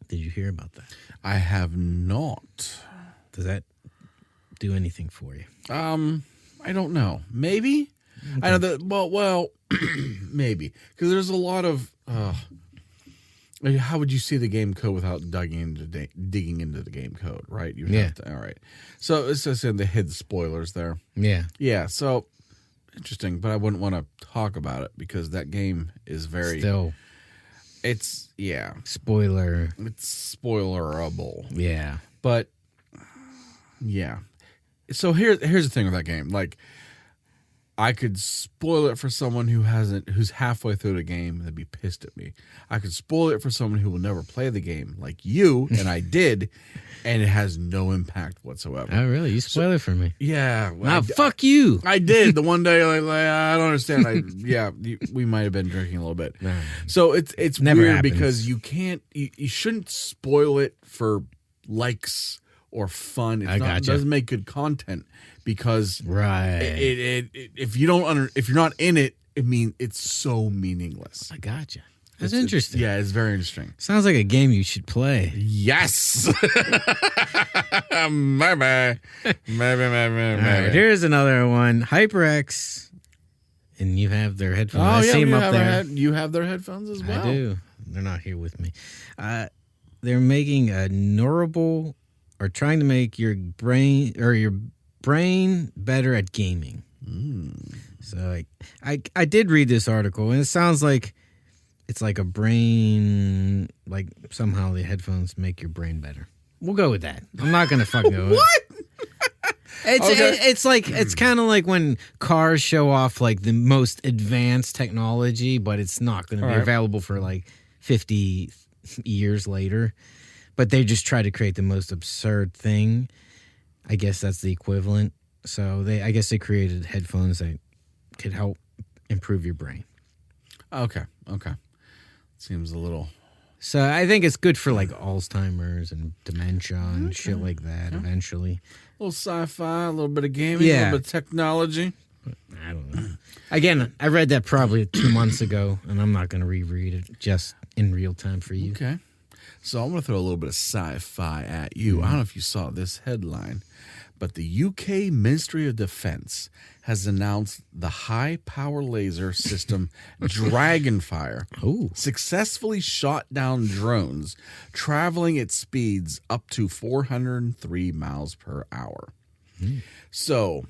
Did you hear about that? I have not. Does that do anything for you? I don't know. Maybe. Okay. I know that. Well, maybe because there's a lot of. How would you see the game code without digging into the game code? Right. You have to, all right. So it's just in the hid spoilers there. Yeah. Yeah. So interesting, but I wouldn't want to talk about it because that game is very. Still. It's Spoiler. it's spoilerable. Yeah. But yeah. So here's the thing with that game. Like, I could spoil it for someone who's halfway through the game and they'd be pissed at me. I could spoil it for someone who will never play the game, like you, and I did, and it has no impact whatsoever. Oh, really? You spoil it for me. Yeah. Now, fuck you. I did the one day. Like, I don't understand. We might have been drinking a little bit. No. So it's Never weird happens. because you can't. You shouldn't spoil it for likes or fun. It gotcha. doesn't make good content because Right. if you're not in it, it's so meaningless. I gotcha. That's interesting. Yeah, it's very interesting. Sounds like a game you should play. Yes. Maybe. All right, here's another one. HyperX. And you have their headphones. Oh, I yeah, see them up there. you have their headphones as well. I do. They're not here with me. They're making a neurable, or trying to make your brain better at gaming. So I did read this article, and it sounds like it's like a brain, like somehow the headphones make your brain better. We'll go with that. I'm not gonna fucking go with What? It's kind of like when cars show off like the most advanced technology, but it's not going to be All right. available for like 50 years later. But they just try to create the most absurd thing. I guess that's the equivalent. So I guess they created headphones that could help improve your brain. Okay. Seems a little. So I think it's good for like Alzheimer's and dementia and shit like that eventually. A little sci-fi, a little bit of gaming, a Yeah. little bit of technology. I don't know. Again, I read that probably 2 months ago, and I'm not going to reread it just in real time for you. Okay. So I'm going to throw a little bit of sci-fi at you. I don't know if you saw this headline, but the UK Ministry of Defence has announced the high-power laser system Dragonfire Ooh. successfully shot down drones traveling at speeds up to 403 miles per hour. So,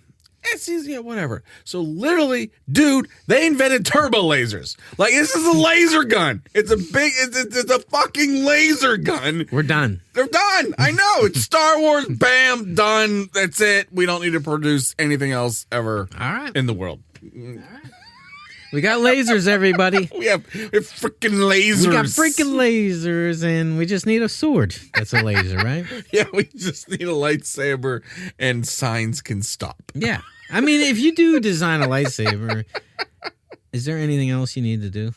it's easy, whatever. So, literally, dude, they invented turbo lasers. Like, this is a laser gun. It's a fucking laser gun. We're done. They're done. I know. It's Star Wars. Bam. Done. That's it. We don't need to produce anything else ever All right. in the world. We got lasers, everybody. We have freaking lasers. We got freaking lasers, and we just need a sword. That's a laser, right? Yeah, we just need a lightsaber and signs can stop. Yeah. I mean, if you do design a lightsaber, is there anything else you need to do?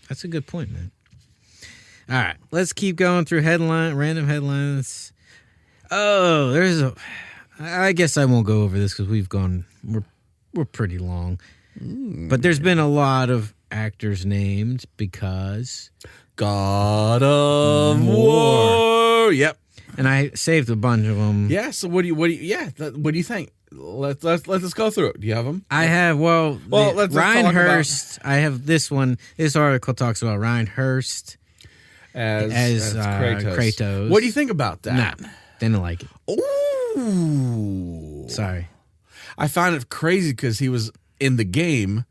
That's a good point, man. All right, let's keep going through random headlines. Oh, I guess I won't go over this because we're pretty long. But there's been a lot of actors named because God of War. Yep. and I saved a bunch of them. Yeah. So what do you think? Let's go through it. Do you have them? I have let's Ryan talk about- Hurst. I have this one. This article talks about Ryan Hurst As Kratos. What do you think about that? Nah, didn't like it. Ooh. Sorry. I found it crazy because he was in the game.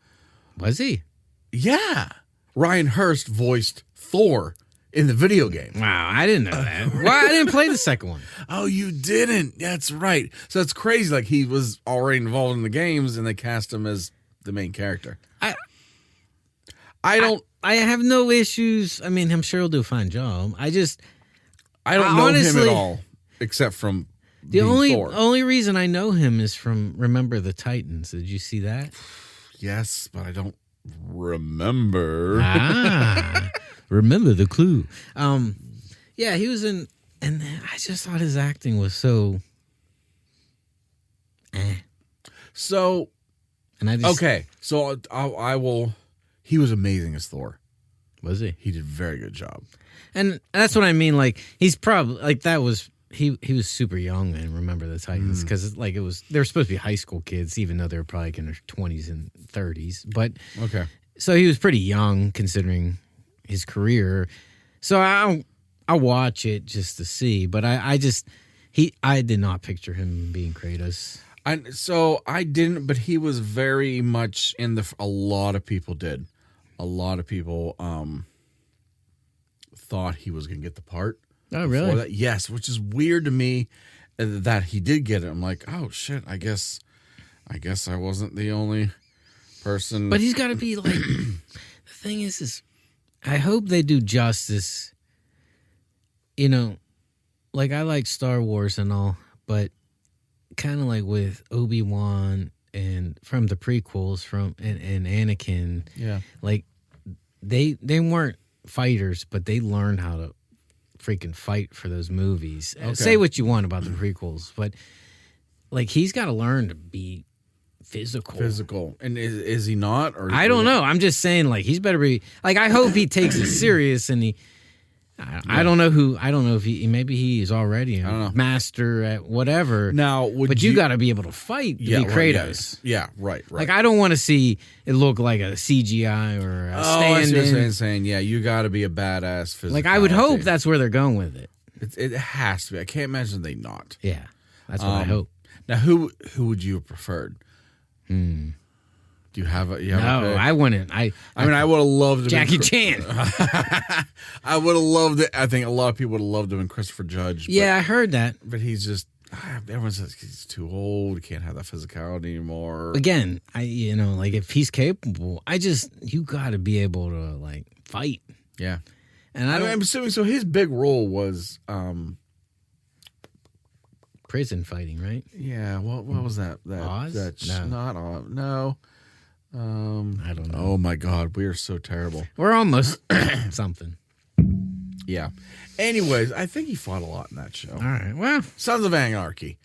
Was he? Yeah. Ryan Hurst voiced Thor in the video game. Wow, I didn't know that. Well, I didn't play the second one. Oh, you didn't? That's right. So that's crazy. Like, he was already involved in the games and they cast him as the main character. I have no issues. I mean, I'm sure he'll do a fine job. I don't know honestly, him at all, except from The being Thor. only reason I know him is from Remember the Titans. Did you see that? Yes, but I don't remember. Remember the clue. Yeah, he was in, and I just thought his acting was so. So, And I just okay. So I will. He was amazing as Thor. Was he? He did a very good job. And that's what I mean. Like he's probably like that was. He was super young and Remember the Titans because they were supposed to be high school kids, even though they were probably in their 20s and 30s. But Okay. so he was pretty young considering his career. So I'll watch it just to see. But I did not picture him being Kratos. I didn't, but he was very much in a lot of people did. A lot of people thought he was going to get the part. Oh, before really? that. Yes, which is weird to me that he did get it. I'm like, oh shit, I guess I wasn't the only person. But he's got to be like. The thing is I hope they do justice. You know, like I like Star Wars and all, but kind of like with Obi-Wan and from the prequels and Anakin, yeah, like they weren't fighters, but they learned how to freaking fight for those movies. Okay. Say what you want about the prequels, but like he's got to learn to be physical. And is he not? Or I don't know. I'm just saying, like he's better be like. I hope he takes it serious, and he. I don't know who. I don't know if he. Maybe he is already I don't know. a master at whatever. Now, but you got to be able to fight to be right, Kratos. Yeah, right. Like I don't want to see it look like a CGI or a I see what stand-in. you're saying. Yeah, you got to be a badass physical. Like I would hope that's where they're going with it. It has to be. I can't imagine they not. Yeah, that's what I hope. Now, who would you have preferred? Do you have a? You have a No, pick? I wouldn't. I mean, I would have loved to Jackie be Chan. I would have loved it. I think a lot of people would have loved him in Christopher Judge. Yeah, I heard that. but he's just everyone says he's too old. He can't have that physicality anymore. Again, like if he's capable, you got to be able to like fight. Yeah, And I'm assuming so. His big role was, prison fighting, right? yeah. What was that? Oz? That's No. not Oz. No. I don't know. Oh my God, we are so terrible. We're almost something. Yeah. Anyways, I think he fought a lot in that show. All right. Well, Sons of Anarchy.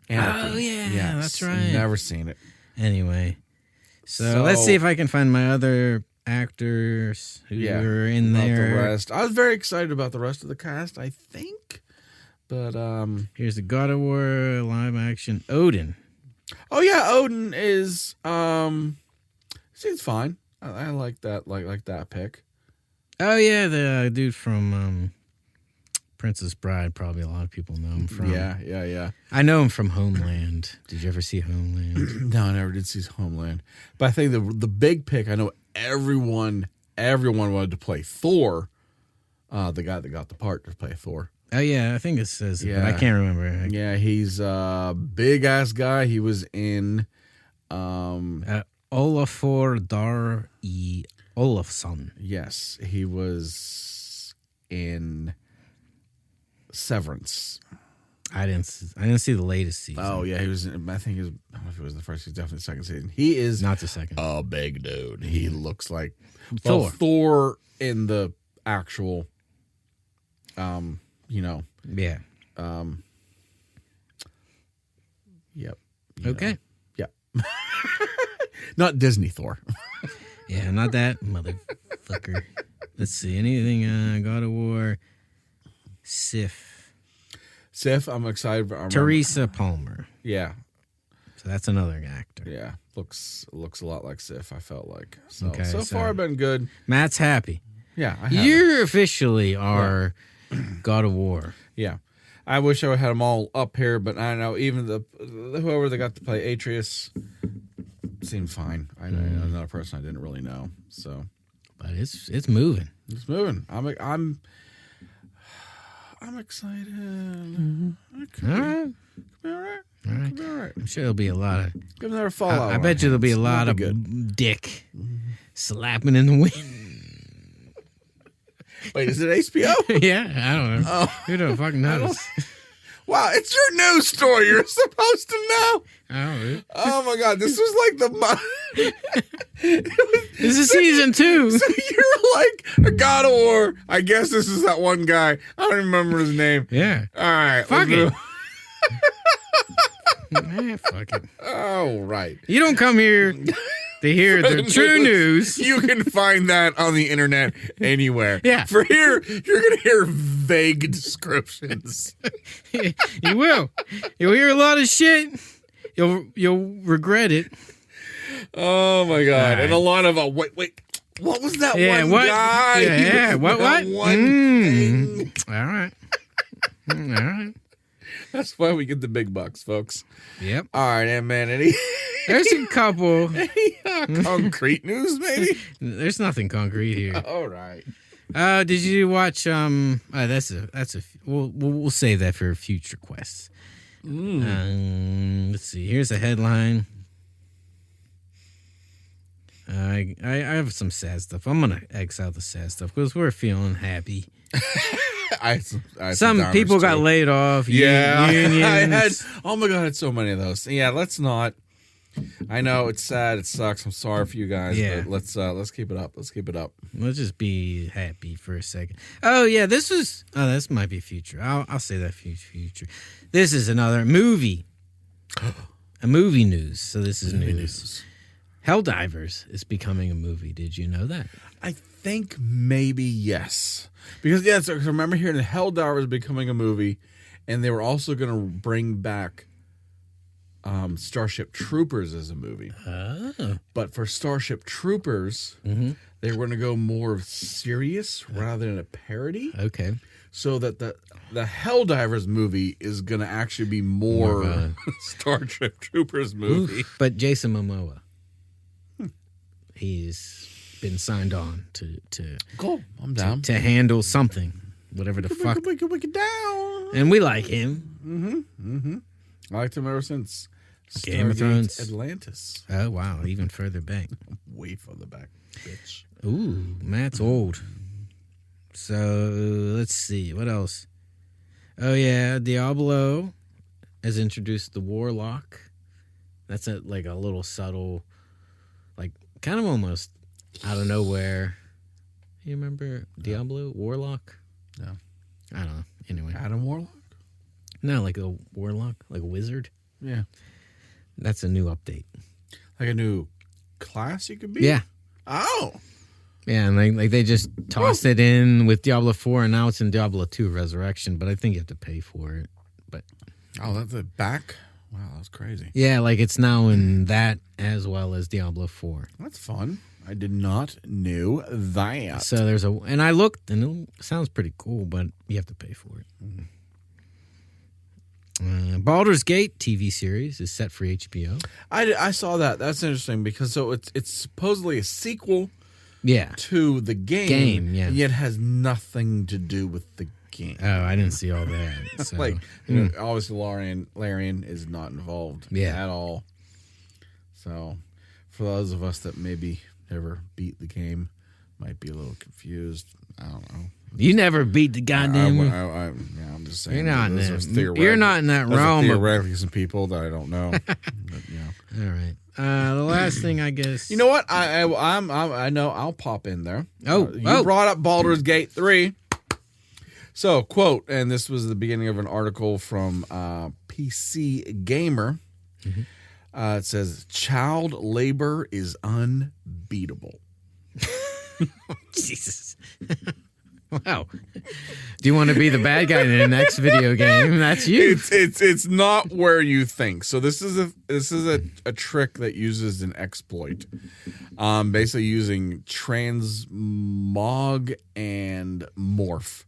Oh, yeah, that's right. Never seen it. anyway. So let's see if I can find my other actors who were in about there. The rest. I was very excited about the rest of the cast, I think. But Here's the God of War live action Odin. oh yeah, Odin is seems fine. I like that like that pick. Oh yeah, the dude from Princess Bride. Probably a lot of people know him from. Yeah. I know him from Homeland. Did you ever see Homeland? No, I never did see Homeland. But I think the big pick, I know everyone wanted to play Thor. The guy that got the part to play Thor. Oh yeah, I think it says it, but Yeah. I can't remember. Yeah, he's a big ass guy. He was in Olafur Dar E. Olafsson. yes, he was in Severance. I didn't see the latest season. Oh yeah, he was. I think he was. I don't know if it was the first. He's definitely the second season. He is Not the second. a big dude. He looks like Thor. Thor in the actual. Yeah. Yep. Okay. Yep. Not Disney Thor. Yeah, not that motherfucker. Let's see. Anything? God of War. Sif. Sif, I'm excited. Teresa Palmer. Yeah. So that's another actor. Yeah. Looks a lot like Sif. I felt like so. Okay, so so- far, I've been good. Matt's happy. Yeah. I have. You officially are God of War. Yeah. I wish I had them all up here, but I don't know. Even the whoever they got to play Atreus seemed fine. I'm another person I didn't really know, so But it's moving. it's moving. I'm excited. All right. All right. All right. All right. I'm sure there'll be a lot of. Give another Fallout. I bet you there'll be a lot of good. dick slapping in the wind. Wait, is it HBO? Yeah, I don't know. Who the fuck knows? Wow, it's your news story. You're supposed to know. I don't know. Oh my God, this was like This is season 2. So you're like a God of War. I guess this is that one guy. I don't remember his name. Yeah. All right, Fuck let's it. move. Man, fuck it. Oh, right. You don't come here to hear the true news. You can find that on the internet anywhere. Yeah. For here, you're going to hear vague descriptions. You will. You'll hear a lot of shit. You'll regret it. Oh, my God. All right. And a lot of, wait. What was that one what? guy? Yeah, what? That one thing. All right. All right. That's why we get the big bucks, folks. Yep. All right, and man, any There's a couple. concrete news, maybe? There's nothing concrete here. All right. Did you watch? That's a. We'll save that for future quests. Let's see. Here's a headline. I have some sad stuff. I'm gonna X out the sad stuff because we're feeling happy. I had Some downers, people got too. laid off. Yeah, unions. I had. Oh my god, I had so many of those. Yeah, let's not. I know it's sad. It sucks. I'm sorry for you guys. Yeah. But let's keep it up. Let's keep it up. Let's just be happy for a second. Oh yeah, this was. Oh, this might be future. I'll say that future. This is another movie. A movie news. So this is news. Helldivers is becoming a movie. Did you know that? I think maybe yes, because yeah. So I remember hearing that Helldivers was becoming a movie, and they were also going to bring back Starship Troopers as a movie. Oh. But for Starship Troopers, they were going to go more serious rather than a parody. Okay. So that the Helldivers movie is going to actually be more More of a- Starship Troopers movie. But Jason Momoa, he's been signed on to Cool. I'm down. to handle something, whatever the fuck. Wicked down. And we like him. I liked him ever since Game of Stargate Thrones. Atlantis. Oh wow, even further back. Way further back, bitch. Ooh, Matt's old. So let's see what else. Oh yeah, Diablo has introduced the Warlock. That's a little subtle, like kind of almost out of nowhere. You remember Diablo Warlock? No. I don't know. Anyway, Adam Warlock? no, like a warlock, like a wizard. Yeah. That's a new update. Like a new class you could be? Yeah. Oh. Yeah, and they just tossed it in with Diablo 4, and now it's in Diablo 2 Resurrection, but I think you have to pay for it. But Oh, that's a back? Wow, that's crazy. yeah, like it's now in that as well as Diablo 4. That's fun. I did not know that. So there's and I looked, and it sounds pretty cool, but you have to pay for it. Baldur's Gate TV series is set for HBO. I saw that. That's interesting because so it's supposedly a sequel Yeah. to the game, Yeah. yet has nothing to do with the game. Oh, I didn't see all that. So. Like, you know, obviously Larian is not involved at all. So, for those of us that maybe never beat the game, might be a little confused. I don't know. You never beat the goddamn. I'm just saying. You're not in those that- are theoretic- you're not in that those are realm of- Theoretically, some people that I don't know. But, All right. The last thing, I guess. You know what? I know. I'll pop in there. Oh, you brought up Baldur's Gate 3. So, quote, and this was the beginning of an article from PC Gamer. It says, "Child labor is unbeatable." Jesus. Wow. Do you want to be the bad guy in the next video game? That's you. It's not where you think. So this is a trick that uses an exploit, basically using transmog and morph.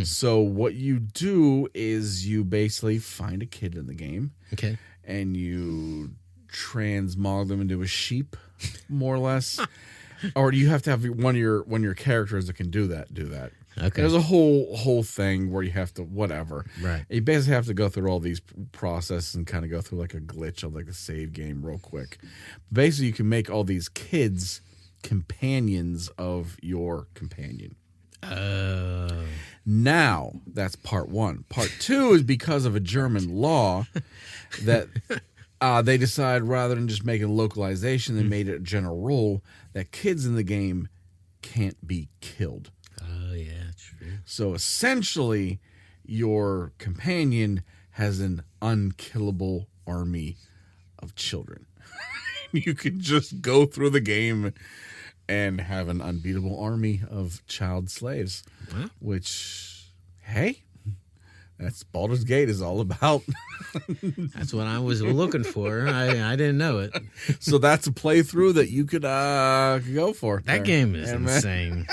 So what you do is you basically find a kid in the game, Okay. and you transmog them into a sheep, more or less. Or do you have to have one of your characters that can do that? Okay. There's a whole thing where you have to whatever. Right. You basically have to go through all these processes and kind of go through like a glitch of like a save game real quick. Basically, you can make all these kids companions of your companion. Now, that's part one. Part two is because of a German law that they decided rather than just making localization, they made it a general rule that kids in the game can't be killed. Oh, yeah, true. So essentially, your companion has an unkillable army of children. You can just go through the game and have an unbeatable army of child slaves. Wow. Which, hey, that's Baldur's Gate is all about. That's what I was looking for. I didn't know it. So that's a playthrough that you could go for. That there. game is Yeah, man. insane.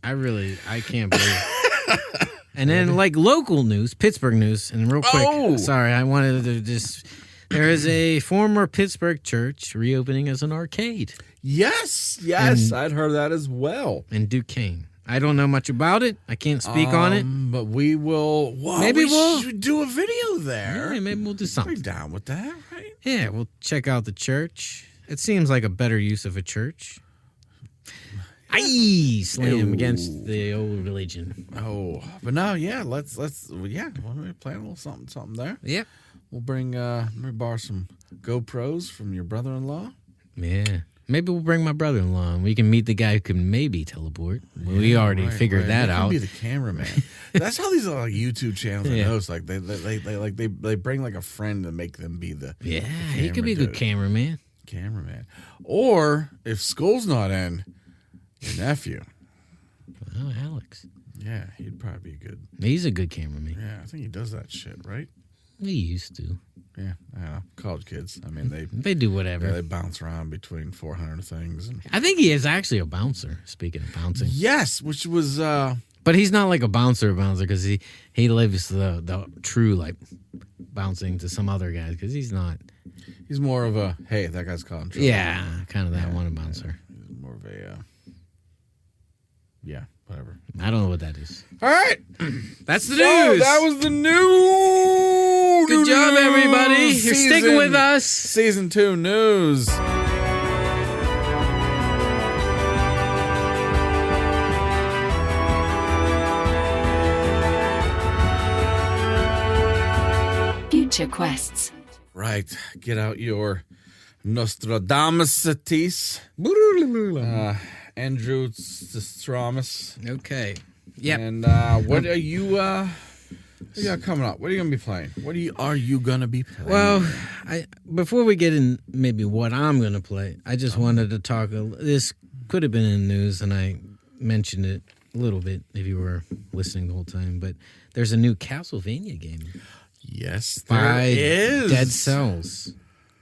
I can't believe it. And then, like, local news, Pittsburgh news, and real quick, Oh! sorry, I wanted to just, there is a former Pittsburgh church reopening as an arcade Yes, And- I'd heard that as well. in Duquesne. I don't know much about it. I can't speak on it. But we will. Well, Maybe we we'll should do a video there. Yeah, maybe we'll do Be something. down with that, right? Yeah, we'll check out the church. It seems like a better use of a church. Slam against the old religion. Oh, but no, yeah. Let's why don't we plan a little something there? Yep. We'll bring. Let me borrow some GoPros from your brother-in-law. Yeah. Maybe we'll bring my brother-in-law and we can meet the guy who can maybe teleport. We already figured that He out. can be the cameraman. That's how these YouTube channels I know. It's like they bring like a friend and make them be the He could be a good cameraman. cameraman. Or if school's not in, your nephew. Oh, Alex. Yeah, he'd probably be good. He's a good cameraman. Yeah, I think he does that shit, right? He used to. Yeah, I don't know. College kids. I mean, They do whatever. they bounce around between 400 things. And I think he is actually a bouncer, speaking of bouncing. yes, which was But he's not like a bouncer because he lives the true, like, bouncing to some other guys because he's not. he's more of a hey, that guy's caught in trouble. Yeah, kind of that one bouncer. He's more of a yeah, whatever. I don't know what that is. All right. That's the So news. that was the news. Good job, everybody. You're sticking with us. Season 2 news. Future quests. Right. Get out your Nostradamusities. Andrew Stramus. Okay. Yep. And what are you what you got coming up? What are you gonna be playing? What are you gonna be playing? Well, before we get in maybe what I'm going to play, I just wanted to talk. This could have been in the news, and I mentioned it a little bit if you were listening the whole time. But there's a new Castlevania game yes, there by is. Dead Cells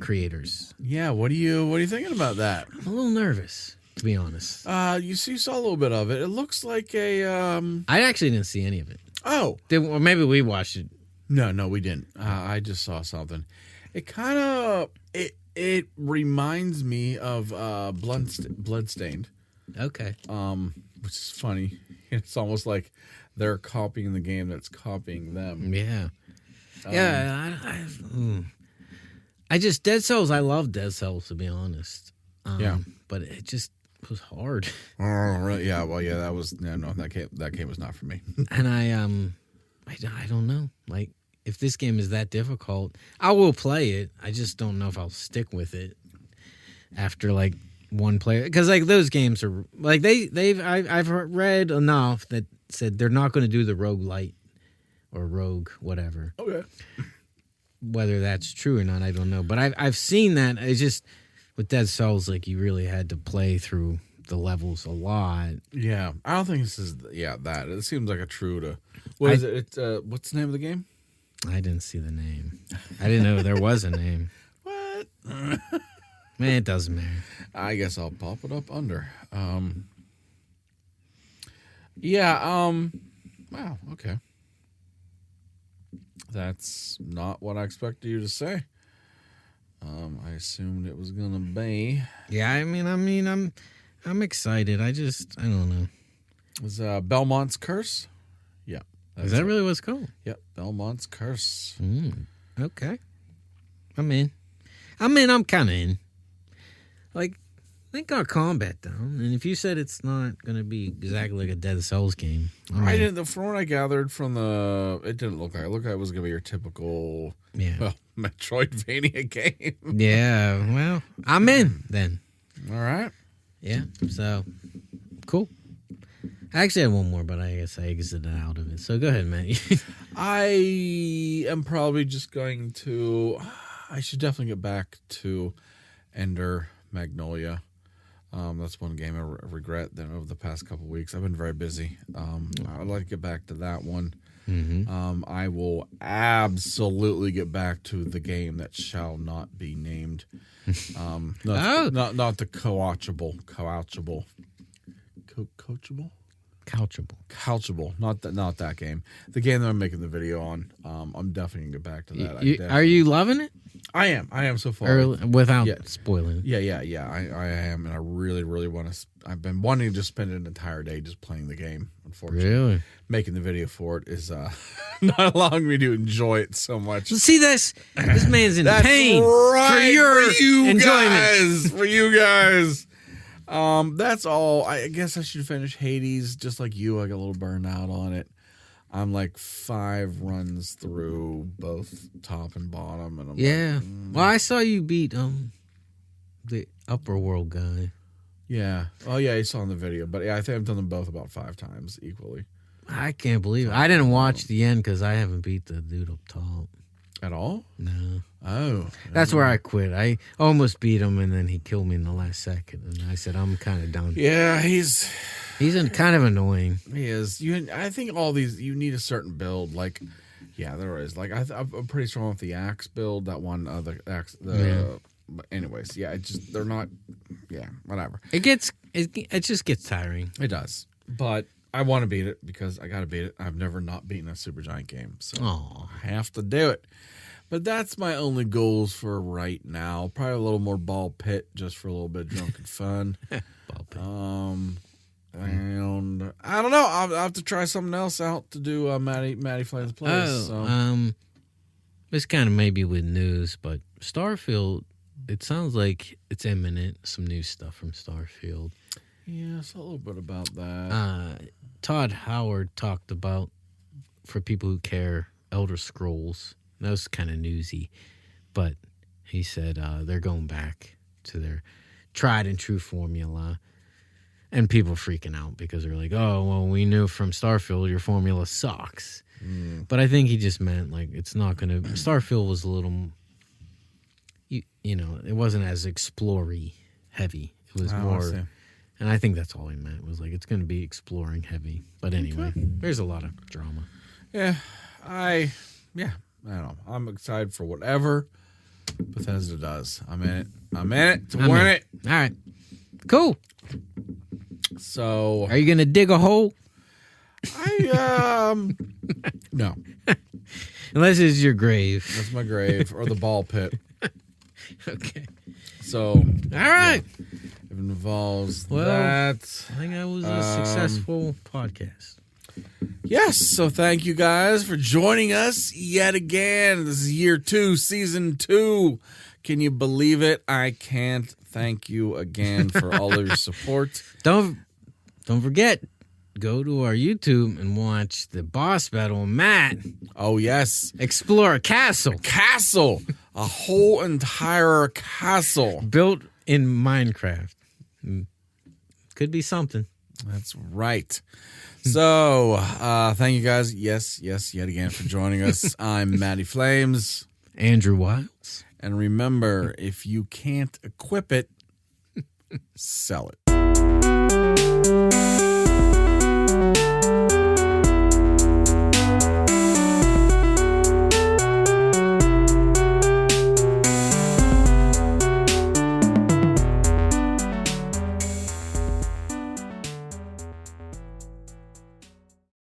creators. Yeah, what are you thinking about that? I'm a little nervous, to be honest. You saw a little bit of it. It looks like a I actually didn't see any of it. oh. Or maybe we watched it. No, we didn't. I just saw something. It kind of it reminds me of Bloodstained, Okay. which is funny. It's almost like they're copying the game that's copying them. Yeah. I just Dead Cells. I love Dead Cells, to be honest. Yeah. But it just was hard, Oh, really? Yeah. Well, yeah. That was that game was not for me. and I don't know. Like, if this game is that difficult, I will play it. I just don't know if I'll stick with it after like one player, because like those games are like I've read enough that said they're not going to do the roguelite or rogue whatever. Okay. Whether that's true or not, I don't know. But I've seen that. It's just with Dead Cells, like you really had to play through the levels a lot. Yeah. I don't think this is that. It seems like a true to. What is it? What's the name of the game? I didn't see the name. I didn't know there was a name. What? Man, it doesn't matter. I guess I'll pop it up under. Wow, okay. That's not what I expected you to say. I assumed it was gonna be. Yeah, I mean, I'm excited. I don't know. Was Belmont's Curse? Yeah. Is that really what's called? Yep, Belmont's Curse. Okay. I'm in. I'm kind of in. Like, they got combat down, and if you said it's not going to be exactly like a Dead Cells game, I didn't. From what I gathered from it didn't look like. It looked like it was gonna be your typical, Metroidvania game. Yeah. Well, I'm in then. All right. Yeah. So, cool. I actually had one more, but I guess I exited out of it. So go ahead, man. I am probably just going to. I should definitely get back to Ender Magnolia. That's one game I regret that over the past couple of weeks. I've been very busy. I'd like to get back to that one. Mm-hmm. I will absolutely get back to the game that shall not be named. Not the coachable. Coachable? Couchable, not that game. The game that I'm making the video on. I'm definitely gonna get back to that. Are you loving it? I am so far. Without Yeah. spoiling it. Yeah. I am, and I really want to. I've been wanting to just spend an entire day just playing the game. Unfortunately, Really? making the video for it is not allowing me to enjoy it so much. See this man's in That's pain right, for your enjoyment. guys. For you guys. That's all. I guess I should finish Hades just like you. I got a little burned out on it. I'm like 5 runs through both top and bottom, and I'm like, Well, I saw you beat the upper world guy. yeah. Oh yeah, you saw in the video, but yeah, I think I've done them both about 5 times equally. I can't believe it. I didn't watch the end because I haven't beat the dude up top. At all? No. Oh, That's where I quit. I almost beat him, and then he killed me in the last second. And I said, I'm kind of done. yeah. He's Kind of annoying. He is. I think all these you need a certain build. Like, yeah, there is. Like, I'm pretty strong with the axe build. That one, the axe. But anyways, yeah, they're not. Yeah, whatever. It just gets tiring. It does, but I want to beat it because I got to beat it. I've never not beaten a Supergiant game, so I have to do it. But that's my only goals for right now. Probably a little more ball pit just for a little bit of drunken fun. Ball pit. And I don't know. I'll have to try something else out to do Maddie Flames Plays. This kind of maybe with news, but Starfield, it sounds like it's imminent. Some new stuff from Starfield. Yeah, it's a little bit about that. Todd Howard talked about, for people who care, Elder Scrolls. That was kind of newsy, but he said they're going back to their tried and true formula. And people are freaking out because they're like, oh, well, we knew from Starfield your formula sucks. But I think he just meant, like, it's not going to... Starfield was a little... You know, it wasn't as explory heavy. It was more... And I think that's all he meant, was like, it's going to be exploring heavy. But anyway, there's a lot of drama. Yeah, I don't know. I'm excited for whatever Bethesda does. I'm in it to win it. All right. Cool. So... Are you going to dig a hole? No. Unless it's your grave. That's my grave or the ball pit. Okay. So... All right. Yeah, it involves Well, that. I think that was a successful podcast. Yes, so thank you guys for joining us yet again. This is year 2, season 2. Can you believe it? I can't. Thank you again for all of your support. Don't forget, go to our YouTube and watch the boss battle. Matt, Oh, yes. explore a castle Castle. A whole entire castle. built in Minecraft. Could be something. That's right. So, thank you guys. Yes, yet again for joining us. I'm Matty Flames. Andrew Wiles. And remember, if you can't equip it, sell it.